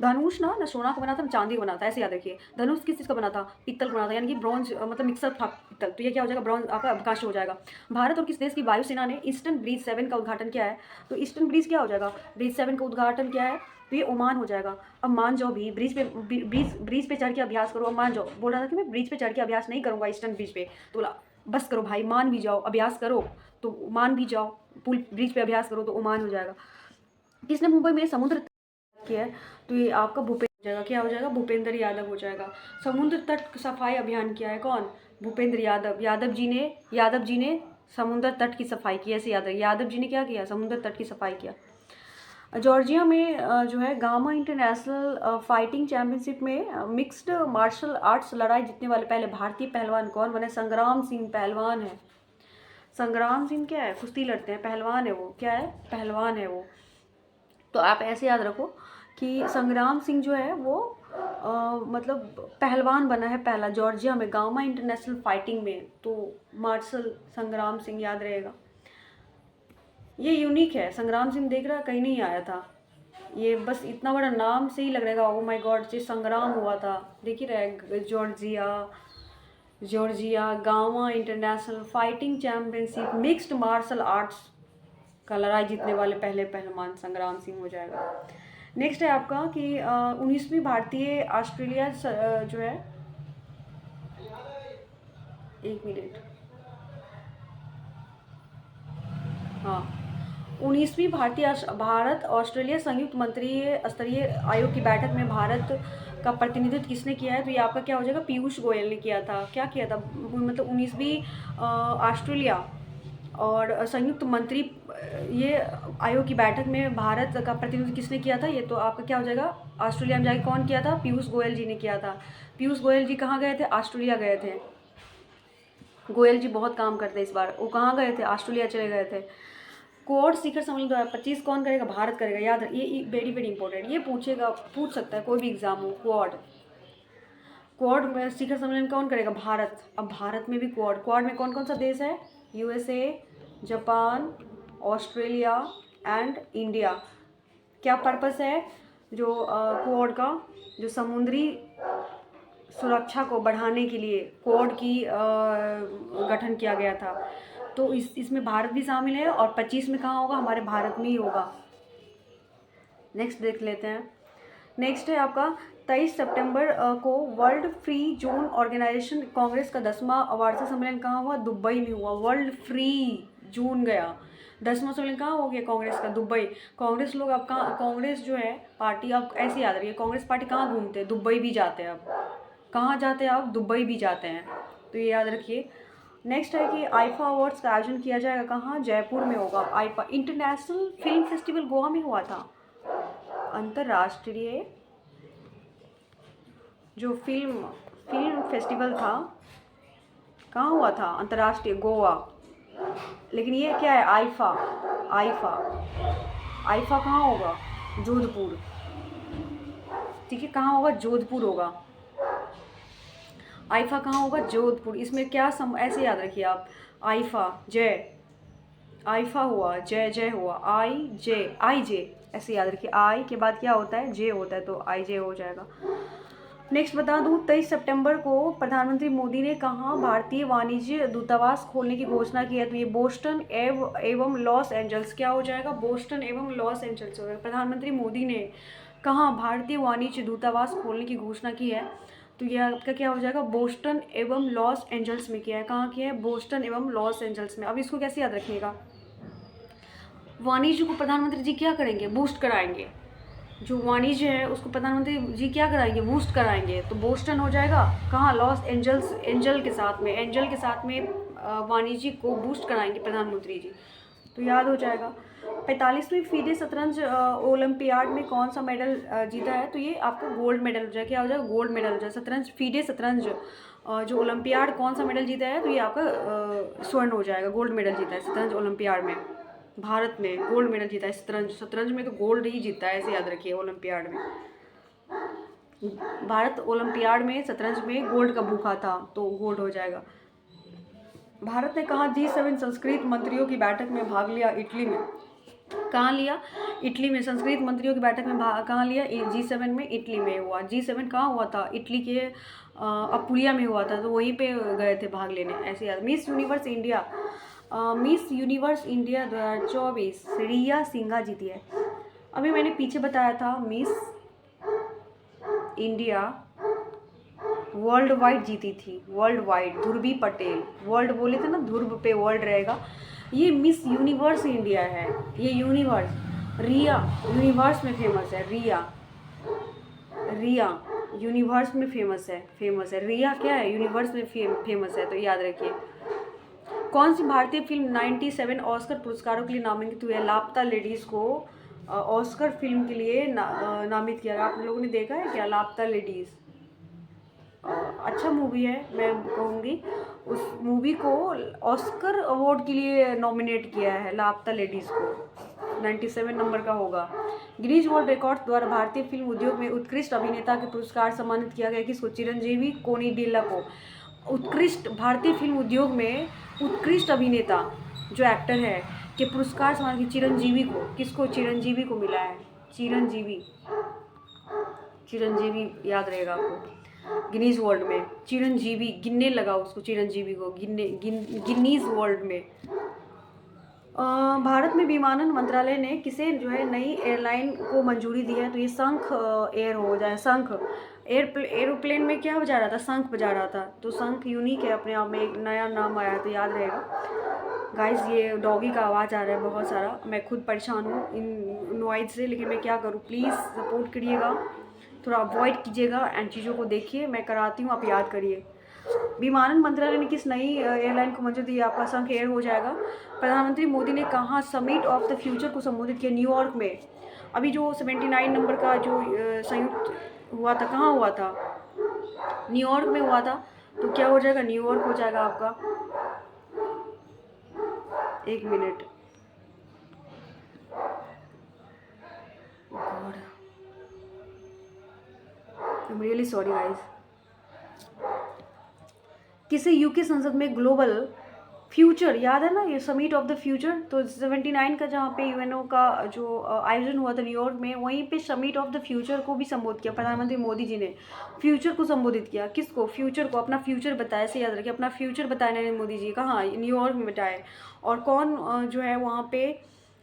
धनुष ना सोना का बना था, ना चांदी का बना था, ऐसे याद रखिए। धनुष किस चीज़ का बना था? पित्तल का बना था, यानी कि ब्रॉन्ज मतलब मिक्सर था पित्तल, तो ये क्या हो जाएगा? ब्रॉन्ज आपका अवकाश हो जाएगा। भारत और किस देश की वायुसेना ने ईस्टर्न ब्रिज 7 का उद्घाटन किया है? तो ईस्टर्न ब्रिज क्या हो जाएगा? ब्रिज 7 का उद्घाटन किया है तो ये ओमान हो जाएगा। अब मान जाओ भी, ब्रिज पे चढ़ के अभ्यास करो। अब मान जाओ, बोल रहा था कि मैं ब्रिज पे चढ़ के अभ्यास नहीं करूँगा ईस्टर्न ब्रिज पे, तो बोला बस करो भाई, मान भी जाओ, अभ्यास करो तो मान भी जाओ, पुल ब्रिज पे अभ्यास करो तो ओमान हो जाएगा। किसने मुंबई में समुद्र किया है? तो ये आपका भूपेंद्र हो जाएगा। क्या हो जाएगा? भूपेंद्र यादव हो जाएगा। समुद्र तट सफाई अभियान किया है कौन? भूपेंद्र यादव। यादव जी ने समुद्र तट की सफाई की, ऐसे यादव जी ने क्या किया? समुद्र तट की सफाई किया। जॉर्जिया में जो है गामा इंटरनेशनल फाइटिंग चैंपियनशिप में मिक्स्ड मार्शल आर्ट्स लड़ाई जीतने वाले पहले भारतीय पहलवान कौन बने? संग्राम सिंह पहलवान है। संग्राम सिंह क्या है? कुश्ती लड़ते हैं, पहलवान है वो। क्या है? पहलवान है वो। तो आप ऐसे याद रखो कि संग्राम सिंह जो है वो मतलब पहलवान बना है पहला जॉर्जिया में गामा इंटरनेशनल फाइटिंग में, तो मार्शल संग्राम सिंह याद रहेगा। ये यूनिक है, संग्राम सिंह, देख रहा कहीं नहीं आया था ये, बस इतना बड़ा नाम से ही लग रहेगा ओ माय गॉड से संग्राम हुआ था। देख ही रहे, Georgia Gamma international fighting championship mixed martial arts का लड़ाई जीतने वाले पहले पहलवान संग्राम सिंह हो जाएगा। नेक्स्ट है आपका कि 19वीं भारतीय ऑस्ट्रेलिया जो है, एक मिनट, हाँ, 19वीं भारत ऑस्ट्रेलिया संयुक्त मंत्री स्तरीय आयोग की बैठक में भारत का प्रतिनिधित्व किसने किया है? तो ये आपका क्या हो जाएगा? पीयूष गोयल ने किया था। क्या किया था? मतलब 19वीं ऑस्ट्रेलिया और संयुक्त मंत्री ये आयोग की बैठक में भारत का प्रतिनिधित्व किसने किया था? ये तो आपका क्या हो जाएगा? ऑस्ट्रेलिया में जाके कौन किया था? पीयूष गोयल जी ने किया था। पीयूष गोयल जी कहाँ गए थे? ऑस्ट्रेलिया गए थे। गोयल जी बहुत काम करते हैं इस बार। वो कहाँ गए थे? ऑस्ट्रेलिया चले गए थे। क्वाड शिखर सम्मेलन 2025 कौन करेगा? भारत करेगा। याद रख, ये वेरी वेरी इंपॉर्टेंट, ये पूछ सकता है कोई भी एग्जाम हो। क्वाड में शिखर सम्मेलन कौन करेगा? भारत। अब भारत में भी क्वाड में कौन कौन सा देश है? USA, Japan, Australia and India. क्या पर्पस है जो क्वाड का? जो समुद्री सुरक्षा को बढ़ाने के लिए क्वाड की गठन किया गया था। तो इसमें भारत भी शामिल है, और 25 में कहाँ होगा? हमारे भारत में ही होगा। नेक्स्ट देख लेते हैं। नेक्स्ट है आपका 23 सितंबर को world free zone organisation congress का 10वां वार्षिक सम्मेलन कहाँ हुआ? दुबई में हुआ। वर्ल्ड फ्री जोन गया, 10वां सम्मेलन कहाँ हो गया कांग्रेस का? दुबई। कांग्रेस लोग अब कहाँ, कांग्रेस जो है पार्टी, अब ऐसे याद रखिए, कांग्रेस पार्टी कहाँ घूमते हैं? दुबई भी जाते हैं। अब कहाँ जाते हैं? अब दुबई भी जाते हैं, तो ये याद रखिए। नेक्स्ट है कि आईफा अवार्ड्स का आयोजन किया जाएगा कहाँ? जयपुर में होगा। IIFA international film festival Goa में हुआ था। अंतर्राष्ट्रीय जो फिल्म फेस्टिवल था कहाँ हुआ था? अंतर्राष्ट्रीय गोवा। लेकिन ये क्या है? आईफा कहाँ होगा? जोधपुर। ठीक है, कहाँ होगा? जोधपुर होगा। आईफा कहाँ होगा? जोधपुर। इसमें क्या ऐसे याद रखिए आप, आईफा हुआ, जय हुआ, आई जे ऐसे याद रखिए। आई के बाद क्या होता है? जे होता है, तो आई जे हो जाएगा। नेक्स्ट बता दूं, 23 सितंबर को प्रधानमंत्री मोदी ने कहाँ भारतीय वाणिज्य दूतावास खोलने की घोषणा की है? तो ये बोस्टन एवं लॉस एंजल्स। क्या हो जाएगा? बोस्टन एवं लॉस एंजल्स हो जाएगा। प्रधानमंत्री मोदी ने कहाँ भारतीय वाणिज्य दूतावास खोलने की घोषणा की है? तो यह आपका क्या हो जाएगा? बोस्टन एवं लॉस एंजल्स में किया है। कहाँ किया है? बोस्टन एवं लॉस एंजल्स में। अब इसको कैसे याद रखिएगा? वाणिज्य को प्रधानमंत्री जी क्या करेंगे? बूस्ट कराएंगे। जो वाणिज्य है उसको प्रधानमंत्री जी क्या कराएंगे? बूस्ट कराएंगे। तो बोस्टन हो जाएगा कहाँ? Los Angeles. एंजल के साथ में वाणिज्य को बूस्ट कराएंगे प्रधानमंत्री जी, तो याद हो जाएगा। 45वीं फीडे शतरंज ओलंपियाड में कौन सा मेडल जीता है? तो ये आपको गोल्ड मेडल हो जाएगा। क्या हो जाएगा? गोल्ड मेडल हो जाएगा। फीडे शतरंज जो ओलंपियाड कौन सा मेडल जीता है? तो ये आपका स्वर्ण हो जाएगा। गोल्ड मेडल जीता है शतरंज ओलंपियाड में। भारत ने गोल्ड मेडल जीता है शतरंज में, तो गोल्ड ही जीता है, ऐसे याद रखिए। ओलंपियाड में भारत ओलंपियाड में शतरंज में गोल्ड का भूखा था, तो गोल्ड हो जाएगा। भारत ने कहा G7 संस्कृत मंत्रियों की बैठक में भाग लिया? इटली में। कहाँ लिया? इटली में। संस्कृत मंत्रियों की बैठक में कहाँ लिया? G7 में, इटली में हुआ। G7 कहाँ हुआ था? इटली के अपुलिया में हुआ था, तो वहीं पे गए थे भाग लेने, ऐसे याद। मिस यूनिवर्स इंडिया 2024 रिया सिंघा जीती है। अभी मैंने पीछे बताया था मिस इंडिया वर्ल्ड वाइड जीती थी। वर्ल्ड वाइड ध्रुवी पटेल। वर्ल्ड बोले थे ना, ध्रुव पे वर्ल्ड रहेगा। ये मिस यूनिवर्स इंडिया है। ये यूनिवर्स रिया यूनिवर्स में फेमस है। रिया यूनिवर्स में फेमस है। रिया क्या है? यूनिवर्स में फेमस है, तो याद रखिए। कौन सी भारतीय फिल्म 97 ऑस्कर पुरस्कारों के लिए नामांकित हुई है? लापता लेडीज़ को ऑस्कर फिल्म के लिए नामित किया। आप लोगों ने देखा है क्या लापता लेडीज़? अच्छा मूवी है, मैं कहूँगी। उस मूवी को ऑस्कर अवार्ड के लिए नॉमिनेट किया है, लापता लेडीज़ को। 97 नंबर का होगा। गिनीज वर्ल्ड रिकॉर्ड द्वारा भारतीय फिल्म उद्योग में उत्कृष्ट अभिनेता के पुरस्कार सम्मानित किया गया किसको? चिरंजीवी कोनिडेला को। उत्कृष्ट भारतीय फिल्म उद्योग में उत्कृष्ट अभिनेता जो एक्टर है के पुरस्कार सम्मानित चिरंजीवी को। किसको? चिरंजीवी को मिला है। चिरंजीवी याद रहेगा आपको। गिनीज वर्ल्ड में चिरंजीवी, गिनने लगा उसको, चिरंजीवी को गिनीज वर्ल्ड में। भारत में विमानन मंत्रालय ने किसे जो है नई एयरलाइन को मंजूरी दी है? तो ये शंख एयर हो जाए। शंख एरोप्लेन में क्या बजा रहा था? शंख बजा रहा था, तो शंख यूनिक है अपने आप में, एक नया नाम आया, तो याद रहेगा। गाइस ये डॉगी का आवाज़ आ रहा है बहुत सारा, मैं खुद परेशान हूँ इन नॉइज़ से, लेकिन मैं क्या करूँ। प्लीज़ सपोर्ट करिएगा, थोड़ा अवॉइड कीजिएगा एंड चीज़ों को देखिए। मैं कराती हूँ, आप याद करिए। विमानन मंत्रालय ने किस नई एयरलाइन को मंजूरी दी? आपका शंख एयर हो जाएगा। प्रधानमंत्री मोदी ने कहाँ समिट ऑफ द फ्यूचर को संबोधित किया? न्यूयॉर्क में। अभी जो 79 नंबर का जो संयुक्त हुआ था, कहाँ हुआ था? न्यूयॉर्क में हुआ था, तो क्या हो जाएगा? न्यूयॉर्क हो जाएगा आपका। एक minute, God, I am really sorry guys. किसे यूके संसद में ग्लोबल फ्यूचर, याद है ना ये समिट ऑफ द फ्यूचर, तो 79 का जहाँ पे यूएनओ का जो आयोजन हुआ था न्यूयॉर्क में, वहीं पे समिट ऑफ द फ्यूचर को भी संबोधित किया प्रधानमंत्री मोदी जी ने। फ्यूचर को संबोधित किया, किसको? फ्यूचर को, अपना फ्यूचर बताया, से याद रखिए, अपना फ्यूचर बताया नरेंद्र मोदी जी। कहाँ? न्यूयॉर्क में बताए। और कौन जो है वहाँ पे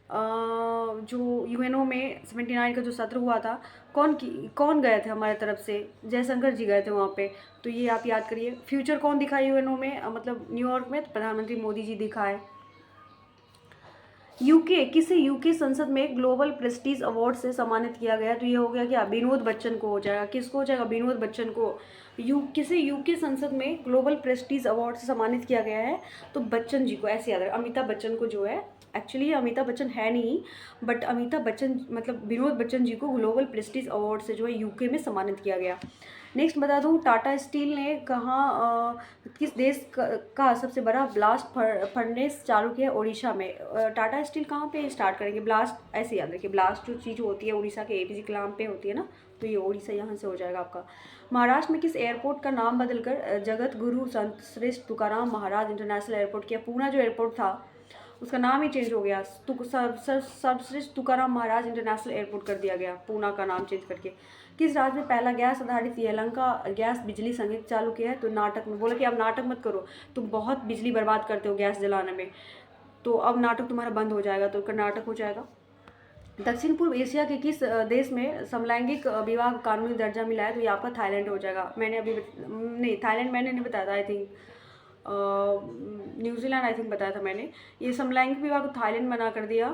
जो यूएनओ में 79 का जो सत्र हुआ था, कौन गए थे हमारे तरफ से? जयशंकर जी गए थे वहाँ पे। तो ये आप याद करिए। फ्यूचर कौन दिखाए यूएनओ में, मतलब न्यूयॉर्क में? तो प्रधानमंत्री मोदी जी दिखाए। यूके, किसे यूके संसद में ग्लोबल प्रेस्टीज अवार्ड से सम्मानित किया गया? तो ये हो गया क्या? विनोद बच्चन को हो जाएगा। किसको हो जाएगा? विनोद बच्चन को। किसे यूके संसद में ग्लोबल प्रेस्टीज अवार्ड से सम्मानित किया गया है? तो बच्चन जी को, ऐसे याद रखें। अमिताभ बच्चन को जो है, एक्चुअली अमिताभ बच्चन है नहीं, बट अमिताभ बच्चन मतलब विनोद बच्चन जी को ग्लोबल प्रेस्टीज अवार्ड से जो है यूके में सम्मानित किया गया। नेक्स्ट बता दूं, टाटा स्टील ने कहाँ किस देश का सबसे बड़ा ब्लास्ट फर्नेस चालू किया? ओडिशा में। टाटा स्टील कहाँ पे स्टार्ट करेंगे ब्लास्ट? ऐसे याद रखिए, ब्लास्ट जो चीज़ होती है उड़ीसा के एपीजी क्लाम पे होती है ना, तो ये ओडिशा यहाँ से हो जाएगा आपका। महाराष्ट्र में किस एयरपोर्ट का नाम बदलकर जगत गुरु संत श्रेष्ठ तुकाराम महाराज इंटरनेशनल एयरपोर्ट किया? पूना जो एयरपोर्ट था उसका नाम ही चेंज हो गया, सर्वश्रेष्ठ तुकाराम महाराज इंटरनेशनल एयरपोर्ट कर दिया गया, पूना का नाम चेंज करके। किस राज्य में पहला गैस आधारित यलहंका गैस बिजली संयंत्र चालू किया है? तो नाटक में। बोला कि अब नाटक मत करो, तुम बहुत बिजली बर्बाद करते हो गैस जलाने में, तो अब नाटक तुम्हारा बंद हो जाएगा, तो कर्नाटक हो जाएगा। दक्षिण पूर्व एशिया के किस देश में समलैंगिक विवाह को कानूनी दर्जा मिला है? तो ये आपका थाईलैंड हो जाएगा। मैंने अभी नहीं, थाईलैंड मैंने नहीं बताया था, I think New Zealand I think बताया था मैंने। ये समलैंगिक विवाह को थाईलैंड मना कर दिया,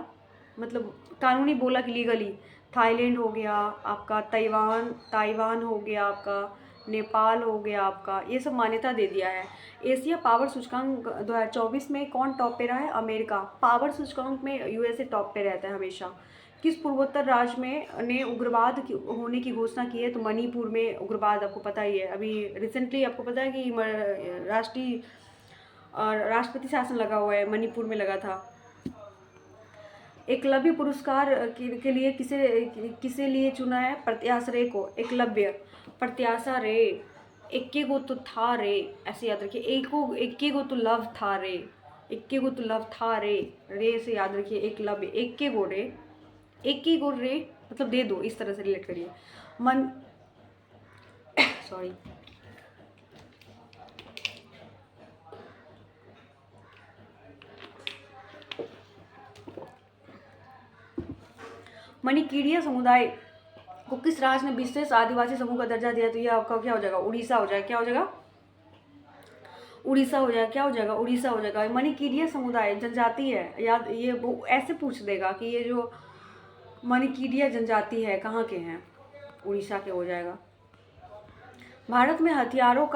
मतलब कानूनी बोला कि लीगली। थाईलैंड हो गया आपका, ताइवान हो गया आपका, नेपाल हो गया आपका, ये सब मान्यता दे दिया है। एशिया पावर सूचकांक 2024 में कौन टॉप पे रहा है? अमेरिका। पावर सूचकांक में यूएसए टॉप पे रहता है हमेशा। किस पूर्वोत्तर राज्य में ने उग्रवाद होने की घोषणा की है? तो मणिपुर में उग्रवाद, आपको पता ही है। अभी रिसेंटली आपको पता है कि राष्ट्रपति शासन लगा हुआ है, मणिपुर में लगा था। एकलव्य पुरस्कार के लिए किसे लिए चुना है? प्रत्याशा रे को। एकलव्य, प्रत्याशा रे, इक्के गो तो था रे, ऐसे याद रखिए। इक्के गो तो लव था रे, इक्के गो तो लव था रे से याद रखिए। एकलव्य, इक्के गो रे, एक ही गो रे मतलब दे दो, इस तरह से रिलेट करिए। मन सॉरी मणिकीड़िया समुदाय को किस राज्य ने विशेष आदिवासी समूह का दर्जा दिया? तो ये आपका क्या हो जाएगा? उड़ीसा हो जाएगा। क्या हो जाएगा? उड़ीसा हो जाएगा। क्या हो जाएगा? उड़ीसा हो जाएगा। मणिकीड़िया समुदाय जनजाति है, याद, ये वो ऐसे पूछ देगा कि ये जो मणिकीड़िया जनजाति है कहाँ के हैं? उड़ीसा के हो जाएगा। भारत में हथियारों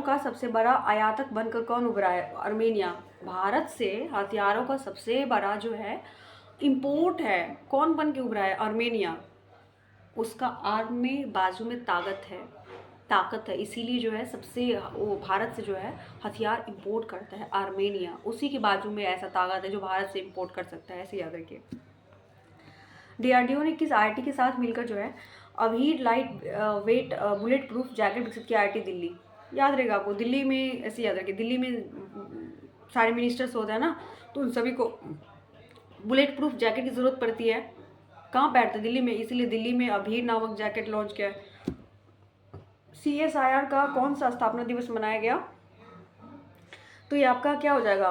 का सबसे बड़ा आयातक बनकर कौन उभरा है? आर्मेनिया। भारत से हथियारों का सबसे बड़ा जो है इंपोर्ट है, कौन बन के उभरा है? आर्मेनिया। उसका आर्म में, बाजू में ताकत है, इसीलिए जो है सबसे वो भारत से जो है हथियार इंपोर्ट करता है आर्मेनिया। उसी के बाजू में ऐसा ताकत है जो भारत से इंपोर्ट कर सकता है, ऐसे याद रखिए। डीआरडीओ ने किस आईआईटी के साथ मिलकर जो है अभी light weight bullet proof jacket विकसित किया? आईआईटी दिल्ली। याद रहेगा आपको, दिल्ली में, ऐसे याद रखिए, दिल्ली में सारे मिनिस्टर्स होते हैं ना, तो उन सभी को बुलेट प्रूफ जैकेट की ज़रूरत पड़ती है। कहाँ बैठते? दिल्ली में, इसीलिए दिल्ली में अभीर नामक जैकेट लॉन्च किया है। CSIR का कौन सा स्थापना दिवस मनाया गया? तो ये आपका क्या हो जाएगा?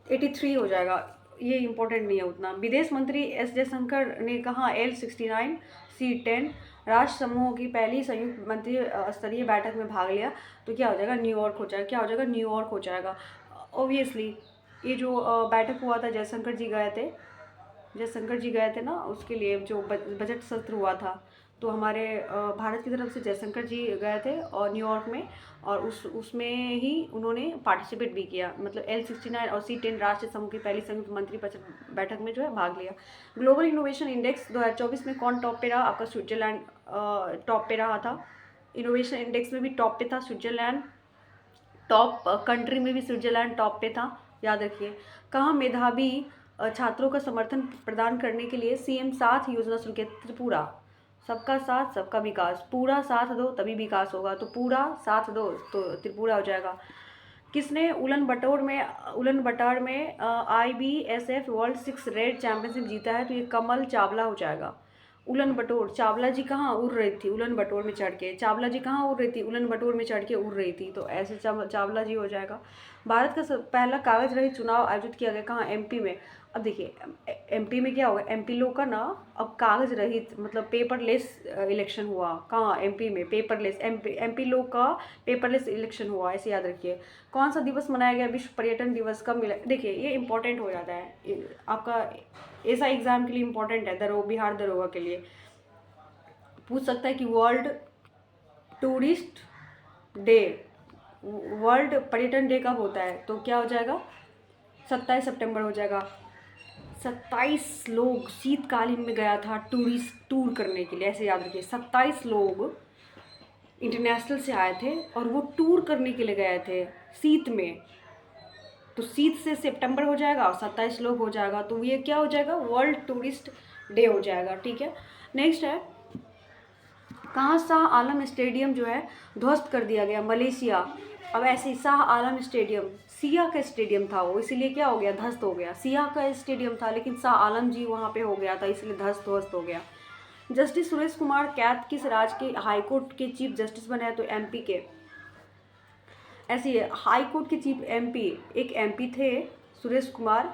83 हो जाएगा। ये इंपॉर्टेंट नहीं है उतना। विदेश मंत्री एस जयशंकर ने कहा L69 C10 राष्ट्र समूहों की पहली संयुक्त मंत्री स्तरीय बैठक में भाग लिया? तो क्या हो जाएगा? न्यूयॉर्क हो जाएगा। क्या हो जाएगा? न्यूयॉर्क हो जाएगा। ऑब्वियसली ये जो बैठक हुआ था, जयशंकर जी गए थे ना, उसके लिए जो बजट सत्र हुआ था, तो हमारे भारत की तरफ से जयशंकर जी गए थे और न्यूयॉर्क में, और उसमें ही उन्होंने पार्टिसिपेट भी किया, मतलब L69 और C10 राष्ट्रीय समूह की पहली संयुक्त मंत्री बैठक में जो है भाग लिया। ग्लोबल इनोवेशन इंडेक्स 2024 में कौन टॉप पे रहा? आपका स्विट्जरलैंड टॉप पे रहा था। इनोवेशन इंडेक्स में भी टॉप पे था स्विट्जरलैंड, टॉप कंट्री में भी स्विट्जरलैंड टॉप पे था। याद रखिए। कहाँ मेधावी छात्रों का समर्थन प्रदान करने के लिए सीएम साथ योजना शुरू की? त्रिपुरा। सबका साथ सबका विकास, पूरा साथ दो तभी विकास होगा, तो पूरा साथ दो तो त्रिपुरा हो जाएगा। किसने उलन बटार में IBSF वर्ल्ड 6 रेड चैंपियनशिप जीता है? तो ये कमल चावला हो जाएगा। उलन बटोर, चावला जी कहाँ उड़ रही थी? उलन बटोर में चढ़ के। चावला जी कहाँ उड़ रही थी? उलन बटोर में चढ़ के उड़ रही थी, तो ऐसे चावला जी हो जाएगा। भारत का पहला कागज रहित चुनाव आयोजित किया गया कहाँ? MP में। अब देखिए MP में क्या होगा, MP लोग का ना अब कागज रहित मतलब पेपरलेस इलेक्शन हुआ। कहाँ? MP में पेपरलेस, MP लोग का पेपरलेस इलेक्शन हुआ, ऐसे याद रखिए। कौन सा दिवस मनाया गया? विश्व पर्यटन दिवस कब मिला? देखिए ये इंपॉर्टेंट हो जाता है आपका, ऐसा एग्जाम के लिए इंपॉर्टेंट है, बिहार दरोगा के लिए पूछ सकता है कि वर्ल्ड टूरिस्ट डे, वर्ल्ड पर्यटन डे कब होता है? तो क्या हो जाएगा? 27 सितंबर हो जाएगा। 27 लोग शीतकालीन में गया था टूरिस्ट टूर करने के लिए, ऐसे याद रखिए। 27 लोग इंटरनेशनल से आए थे और वो टूर करने के लिए गए थे शीत में, तो शीत से सितंबर हो जाएगा और 27 लोग हो जाएगा, तो ये क्या हो जाएगा? वर्ल्ड टूरिस्ट डे हो जाएगा। ठीक है, नेक्स्ट है कहाँ शाह आलम स्टेडियम जो है ध्वस्त कर दिया गया? मलेशिया। अब ऐसे शाह आलम स्टेडियम सिया का स्टेडियम था वो, इसीलिए क्या हो गया? ध्वस्त हो गया। सिया का स्टेडियम था लेकिन शाह आलम जी वहाँ पे हो गया था, इसलिए ध्वस्त हो गया। जस्टिस सुरेश कुमार कैथ किस राज्य के हाईकोर्ट के चीफ जस्टिस बने हैं? तो MP के। ऐसे ही हाई कोर्ट के चीफ एक MP थे सुरेश कुमार,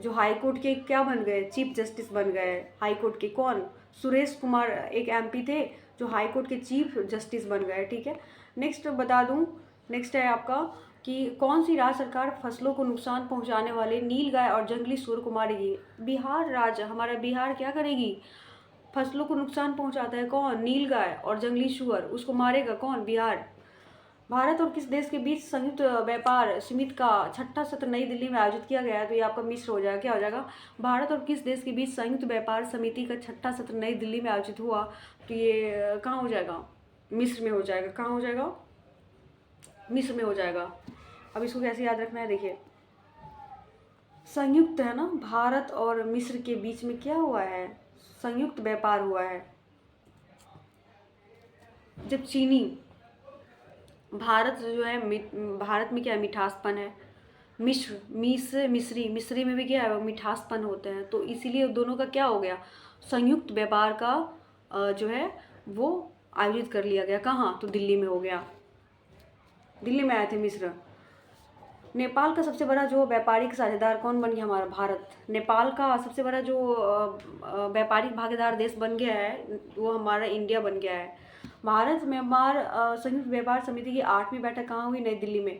जो हाई कोर्ट के क्या बन गए? चीफ जस्टिस बन गए हाई कोर्ट के। कौन? सुरेश कुमार एक MP थे जो हाई कोर्ट के चीफ जस्टिस बन गए। ठीक है, नेक्स्ट बता दूं, नेक्स्ट है आपका कि कौन सी राज्य सरकार फसलों को नुकसान पहुंचाने वाले नीलगाय और जंगली सूअर को मारेगी? बिहार राज्य, हमारा बिहार क्या करेगी? फसलों को नुकसान पहुंचाता है कौन? नीलगाय और जंगली सूअर, उसको मारेगा कौन? बिहार। भारत और किस देश के बीच संयुक्त व्यापार समिति का 6ठा सत्र नई दिल्ली में आयोजित किया गया है? तो ये आपका मिश्र हो जाएगा। क्या हो जाएगा? भारत और किस देश के बीच संयुक्त व्यापार समिति का 6ठा सत्र नई दिल्ली में आयोजित हुआ? तो ये कहाँ हो जाएगा? मिस्र में हो जाएगा। कहाँ हो जाएगा? मिस्र में हो जाएगा। अब इसको कैसे याद रखना है? देखिए संयुक्त है ना, भारत और मिस्र के बीच में क्या हुआ है? संयुक्त व्यापार हुआ है। जब चीनी भारत जो है भारत में क्या है? मिठासपन है। मिस्री में भी क्या है? मिठासपन होते हैं, तो इसीलिए दोनों का क्या हो गया? संयुक्त व्यापार का जो है वो आयोजित कर लिया गया। कहाँ? तो दिल्ली में हो गया। दिल्ली में आए थे मिस्र। नेपाल का सबसे बड़ा जो व्यापारिक साझेदार कौन बन गया? हमारा भारत। नेपाल का सबसे बड़ा जो व्यापारिक भागीदार देश बन गया है वो हमारा इंडिया बन गया है। भारत म्यांमार संयुक्त व्यापार समिति की 8वीं बैठक कहाँ हुई? नई दिल्ली में।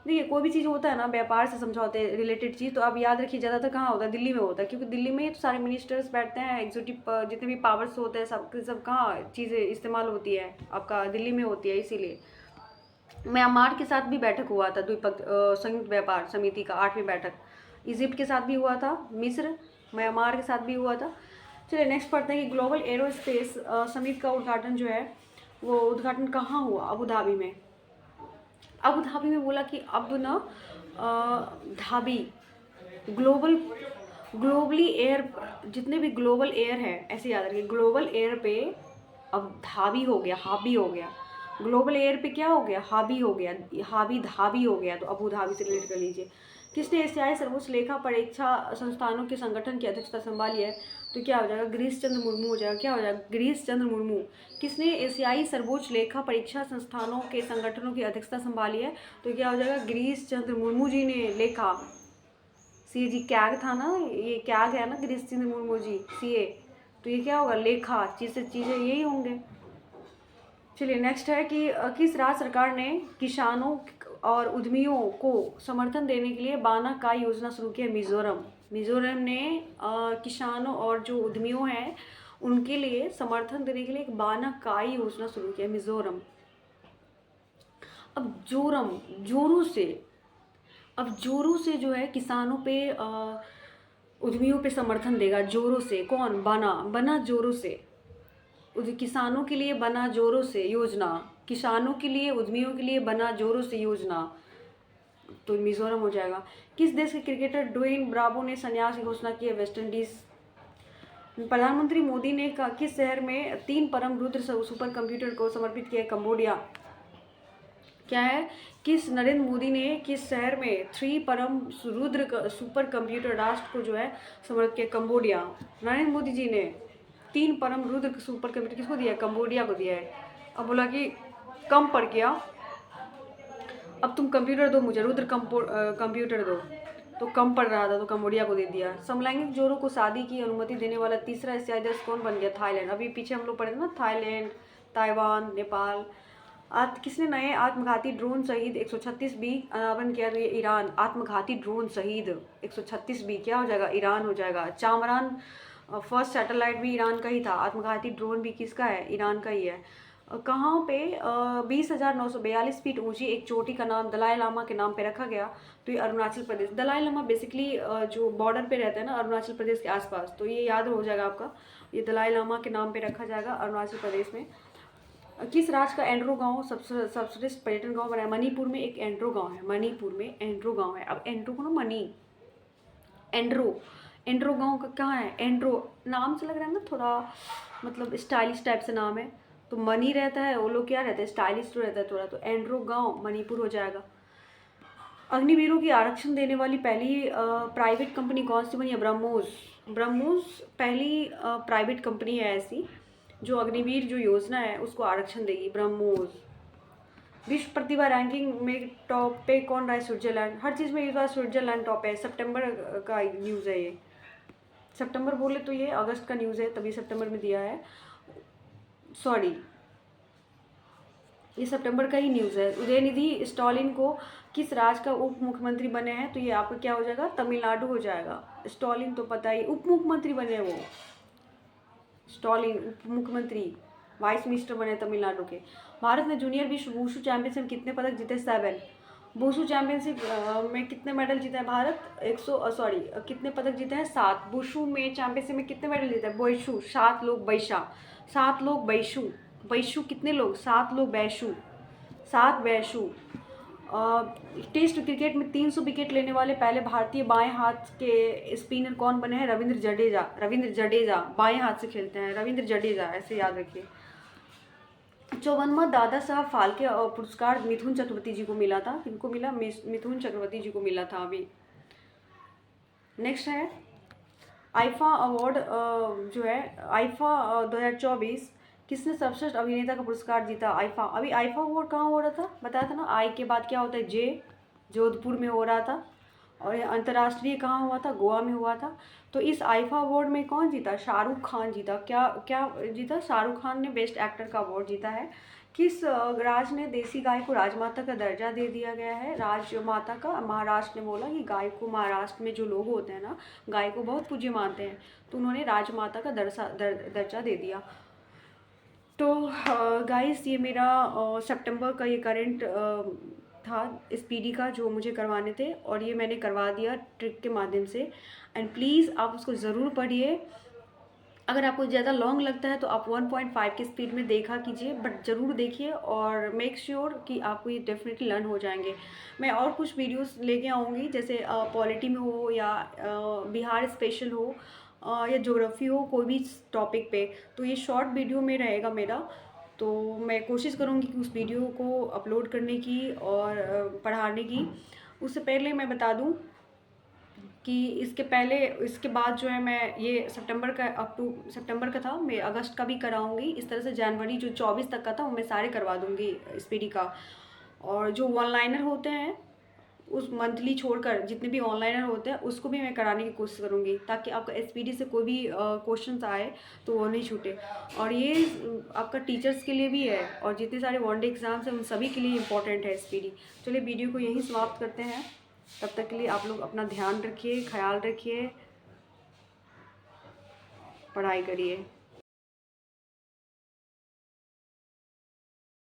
देखिए कोई भी चीज़ होता है ना व्यापार से समझौते रिलेटेड चीज़, तो आप याद रखिए ज़्यादातर कहाँ होता है? दिल्ली में होता है, क्योंकि दिल्ली में तो सारे मिनिस्टर्स बैठते हैं, एग्जीक्यूटिव जितने भी पावर्स होते हैं सब कहाँ चीज़ें इस्तेमाल होती है? आपका दिल्ली में होती है। इसीलिए म्यांमार के साथ भी बैठक हुआ था संयुक्त व्यापार समिति का 8वीं बैठक। इजिप्ट के साथ भी हुआ था, मिस्र म्यांमार के साथ भी हुआ था। चलिए नेक्स्ट पढ़ते हैं कि ग्लोबल एरोस्पेस समिट का उद्घाटन जो है वो उद्घाटन कहाँ हुआ? अबू धाबी में। अबू धाबी में बोला कि अब ना धाबी ग्लोबली एयर, जितने भी ग्लोबल एयर है ऐसे याद रखिए, ग्लोबल एयर पे अब धाबी हो गया, हाबी हो गया। ग्लोबल एयर पे क्या हो गया? हाबी हो गया, हाबी धाबी हो गया, तो अबू धाबी से रिलेट कर लीजिए। किसने एशियाई सर्वोच्च लेखा परीक्षा संस्थानों के संगठन की अध्यक्षता संभाली है? तो क्या हो जाएगा? गिरीश चंद्र मुर्मू हो जाएगा। क्या हो जाएगा? गिरीश चंद्र मुर्मू। किसने एशियाई सर्वोच्च लेखा परीक्षा संस्थानों के संगठनों की अध्यक्षता संभाली है? तो क्या हो जाएगा? गिरीश चंद्र मुर्मू जी ने लेखा। सी जी कैग था ना, ये कैग है ना, गिरीश चंद्र मुर्मू जी CA, तो ये क्या होगा? लेखा। चीज़ें यही होंगे। चलिए नेक्स्ट है कि किस राज्य सरकार ने किसानों और उद्यमियों को समर्थन देने के लिए बाना काय योजना शुरू की है? मिजोरम। मिजोरम ने किसानों और जो उद्यमियों हैं उनके लिए समर्थन देने के लिए एक बाना काय योजना शुरू की है। मिजोरम। अब जोरों से जो है किसानों पे उद्यमियों पे समर्थन देगा जोरों से। कौन? बना जोरों से। किसानों के लिए बना जोरों से योजना, किसानों के लिए उद्यमियों के लिए बना जोरों से योजना। तो मिजोरम हो जाएगा। किस देश के क्रिकेटर ड्वेन ब्रावो ने संन्यास की घोषणा की है? West Indies. प्रधानमंत्री मोदी ने किस शहर में 3 परम रुद्र सुपर कंप्यूटर को समर्पित किया है? कंबोडिया। क्या है? किस नरेंद्र मोदी ने किस शहर में 3 परम रुद्र सुपर कंप्यूटर राष्ट्र को जो है समर्पित किया? कंबोडिया। नरेंद्र मोदी जी ने 3 परम रुद्र सुपर कंप्यूटर किसको दिया है? कंबोडिया को दिया है। अब बोला कि कम पड़ गया, अब तुम कंप्यूटर दो मुझे, रुद्र कंप्यूटर दो, तो कम पड़ रहा था तो कंबोडिया को दे दिया। समलैंगिक जोड़ों को शादी की अनुमति देने वाला तीसरा एशियाई देश कौन बन गया? थाईलैंड। अभी पीछे हम लोग पढ़े थे ना, थाईलैंड, ताइवान, नेपाल। आज किसने नए आत्मघाती ड्रोन शहीद 136 बी अनावरण किया? तो ये ईरान। आत्मघाती ड्रोन शहीद 136 बी क्या हो जाएगा? ईरान हो जाएगा। चामरान फर्स्ट सैटेलाइट भी ईरान का ही था। आत्मघाती ड्रोन भी किसका है? ईरान का ही है। कहाँ पे 20,942 फीट ऊंची एक चोटी का नाम दलाई लामा के नाम पे रखा गया? तो ये अरुणाचल प्रदेश। दलाई लामा बेसिकली जो बॉर्डर पे रहता है ना अरुणाचल प्रदेश के आसपास, तो ये याद हो जाएगा आपका, ये दलाई लामा के नाम पे रखा जाएगा अरुणाचल प्रदेश में। किस राज्य का एंड्रो गांव सर्वश्रेष्ठ पर्यटन गांव बना है? मणिपुर में एक एंड्रो गांव है, मणिपुर में एंड्रो गांव है। अब एंड्रो को ना मनी एंड्रो एंड्रो गांव का कहाँ है? एंड्रो नाम से लग रहा है ना थोड़ा मतलब स्टाइलिश टाइप से नाम है, तो मनी रहता है, वो लोग क्या रहता है स्टाइलिश तो रहता है थोड़ा, तो एंड्रो गांव मणिपुर हो जाएगा। अग्निवीरों की आरक्षण देने वाली पहली प्राइवेट कंपनी कौन सी बनी है? ब्रह्मोस। ब्रह्मोस पहली प्राइवेट कंपनी है ऐसी जो अग्निवीर जो योजना है उसको आरक्षण देगी, ब्रह्मोस। विश्व प्रतिभा रैंकिंग में टॉप पे कौन रहा है? स्विट्जरलैंड। हर चीज़ में इस बार स्विट्जरलैंड टॉप है। सितंबर का न्यूज़ है ये, सितंबर बोले तो ये अगस्त का न्यूज़ है, तभी सितंबर में दिया है, सॉरी ये सितंबर का ही न्यूज़ है। उदयनिधि स्टॉलिन को किस राज्य का उप मुख्यमंत्री बने हैं? तो ये आपका क्या हो जाएगा? तमिलनाडु हो जाएगा। स्टॉलिन तो पता ही, उप मुख्यमंत्री बने वो, स्टॉलिन उप मुख्यमंत्री, वाइस मिनिस्टर बने तमिलनाडु के। भारत ने जूनियर विश्व वुशु चैंपियनशिप कितने पदक जीते? 7। वुशु चैंपियनशिप में कितने मेडल जीता है भारत? कितने पदक जीते हैं? 7। वुशु में चैंपियनशिप में कितने मेडल जीते हैं? वैशु 7 लोग, बैशा 7 लोग, बैशु बैशु कितने लोग? 7 लोग, बैशु 7 बैशु। टेस्ट क्रिकेट में 300 विकेट लेने वाले पहले भारतीय बाएं हाथ के स्पिनर कौन बने हैं? रविंद्र जडेजा। रविंद्र जडेजा बाएं हाथ से खेलते हैं, रविंद्र जडेजा, ऐसे याद रखिए। 54वां दादा साहब फाल्के पुरस्कार मिथुन चक्रवर्ती जी को मिला था। किनको मिला? मिथुन चक्रवर्ती जी को मिला था अभी। नेक्स्ट है आईफा अवार्ड जो है आईफा 2024 किसने सर्वश्रेष्ठ अभिनेता का पुरस्कार जीता? आईफा। अभी आईफा अवार्ड कहाँ हो रहा था बताया था ना, आई के बाद क्या होता है जे, जोधपुर में हो रहा था, और अंतर्राष्ट्रीय कहाँ हुआ था? गोवा में हुआ था। तो इस आईफा अवार्ड में कौन जीता? शाहरुख खान जीता। क्या क्या जीता? शाहरुख खान ने बेस्ट एक्टर का अवार्ड जीता है। किस राज्य ने देसी गाय को राजमाता का दर्जा दे दिया गया है? राजमाता का महाराष्ट्र ने बोला कि गाय को, महाराष्ट्र में जो लोग होते हैं ना गाय को बहुत पूज्य मानते हैं, तो उन्होंने राजमाता का दर्जा दे दिया। तो गाइस ये मेरा सितंबर का ये करंट था स्पीडी का जो मुझे करवाने थे, और ये मैंने करवा दिया ट्रिक के माध्यम से। एंड प्लीज़ आप उसको ज़रूर पढ़िए। अगर आपको ज़्यादा लॉन्ग लगता है तो आप 1.5 की स्पीड में देखा कीजिए, बट ज़रूर देखिए और मेक श्योर कि आपको ये डेफिनेटली लर्न हो जाएंगे। मैं और कुछ वीडियोस लेके आऊँगी, जैसे पॉलिटी में हो या बिहार स्पेशल हो या ज्योग्राफी हो, कोई भी टॉपिक पे, तो ये शॉर्ट वीडियो में रहेगा मेरा। तो मैं कोशिश करूँगी कि उस वीडियो को अपलोड करने की और पढ़ाने की। उससे पहले मैं बता दूँ कि इसके बाद जो है मैं ये सितंबर का अप टू सितंबर का था, मैं अगस्त का भी कराऊंगी। इस तरह से जनवरी जो 24 तक का था वो मैं सारे करवा दूंगी स्पीडी का। और जो ऑनलाइनर होते हैं उस मंथली छोड़कर जितने भी ऑनलाइनर होते हैं उसको भी मैं कराने की कोशिश करूँगी, ताकि आपका एसपीडी से कोई भी क्वेश्चंस आए तो वो नहीं छूटे। और ये आपका टीचर्स के लिए भी है और जितने सारे वनडे एग्जाम्स हैं उन सभी के लिए इम्पोर्टेंट है एसपीडी। चलिए वीडियो को यहीं समाप्त करते हैं, तब तक के लिए आप लोग अपना ध्यान रखिए, ख्याल रखिए, पढ़ाई करिए।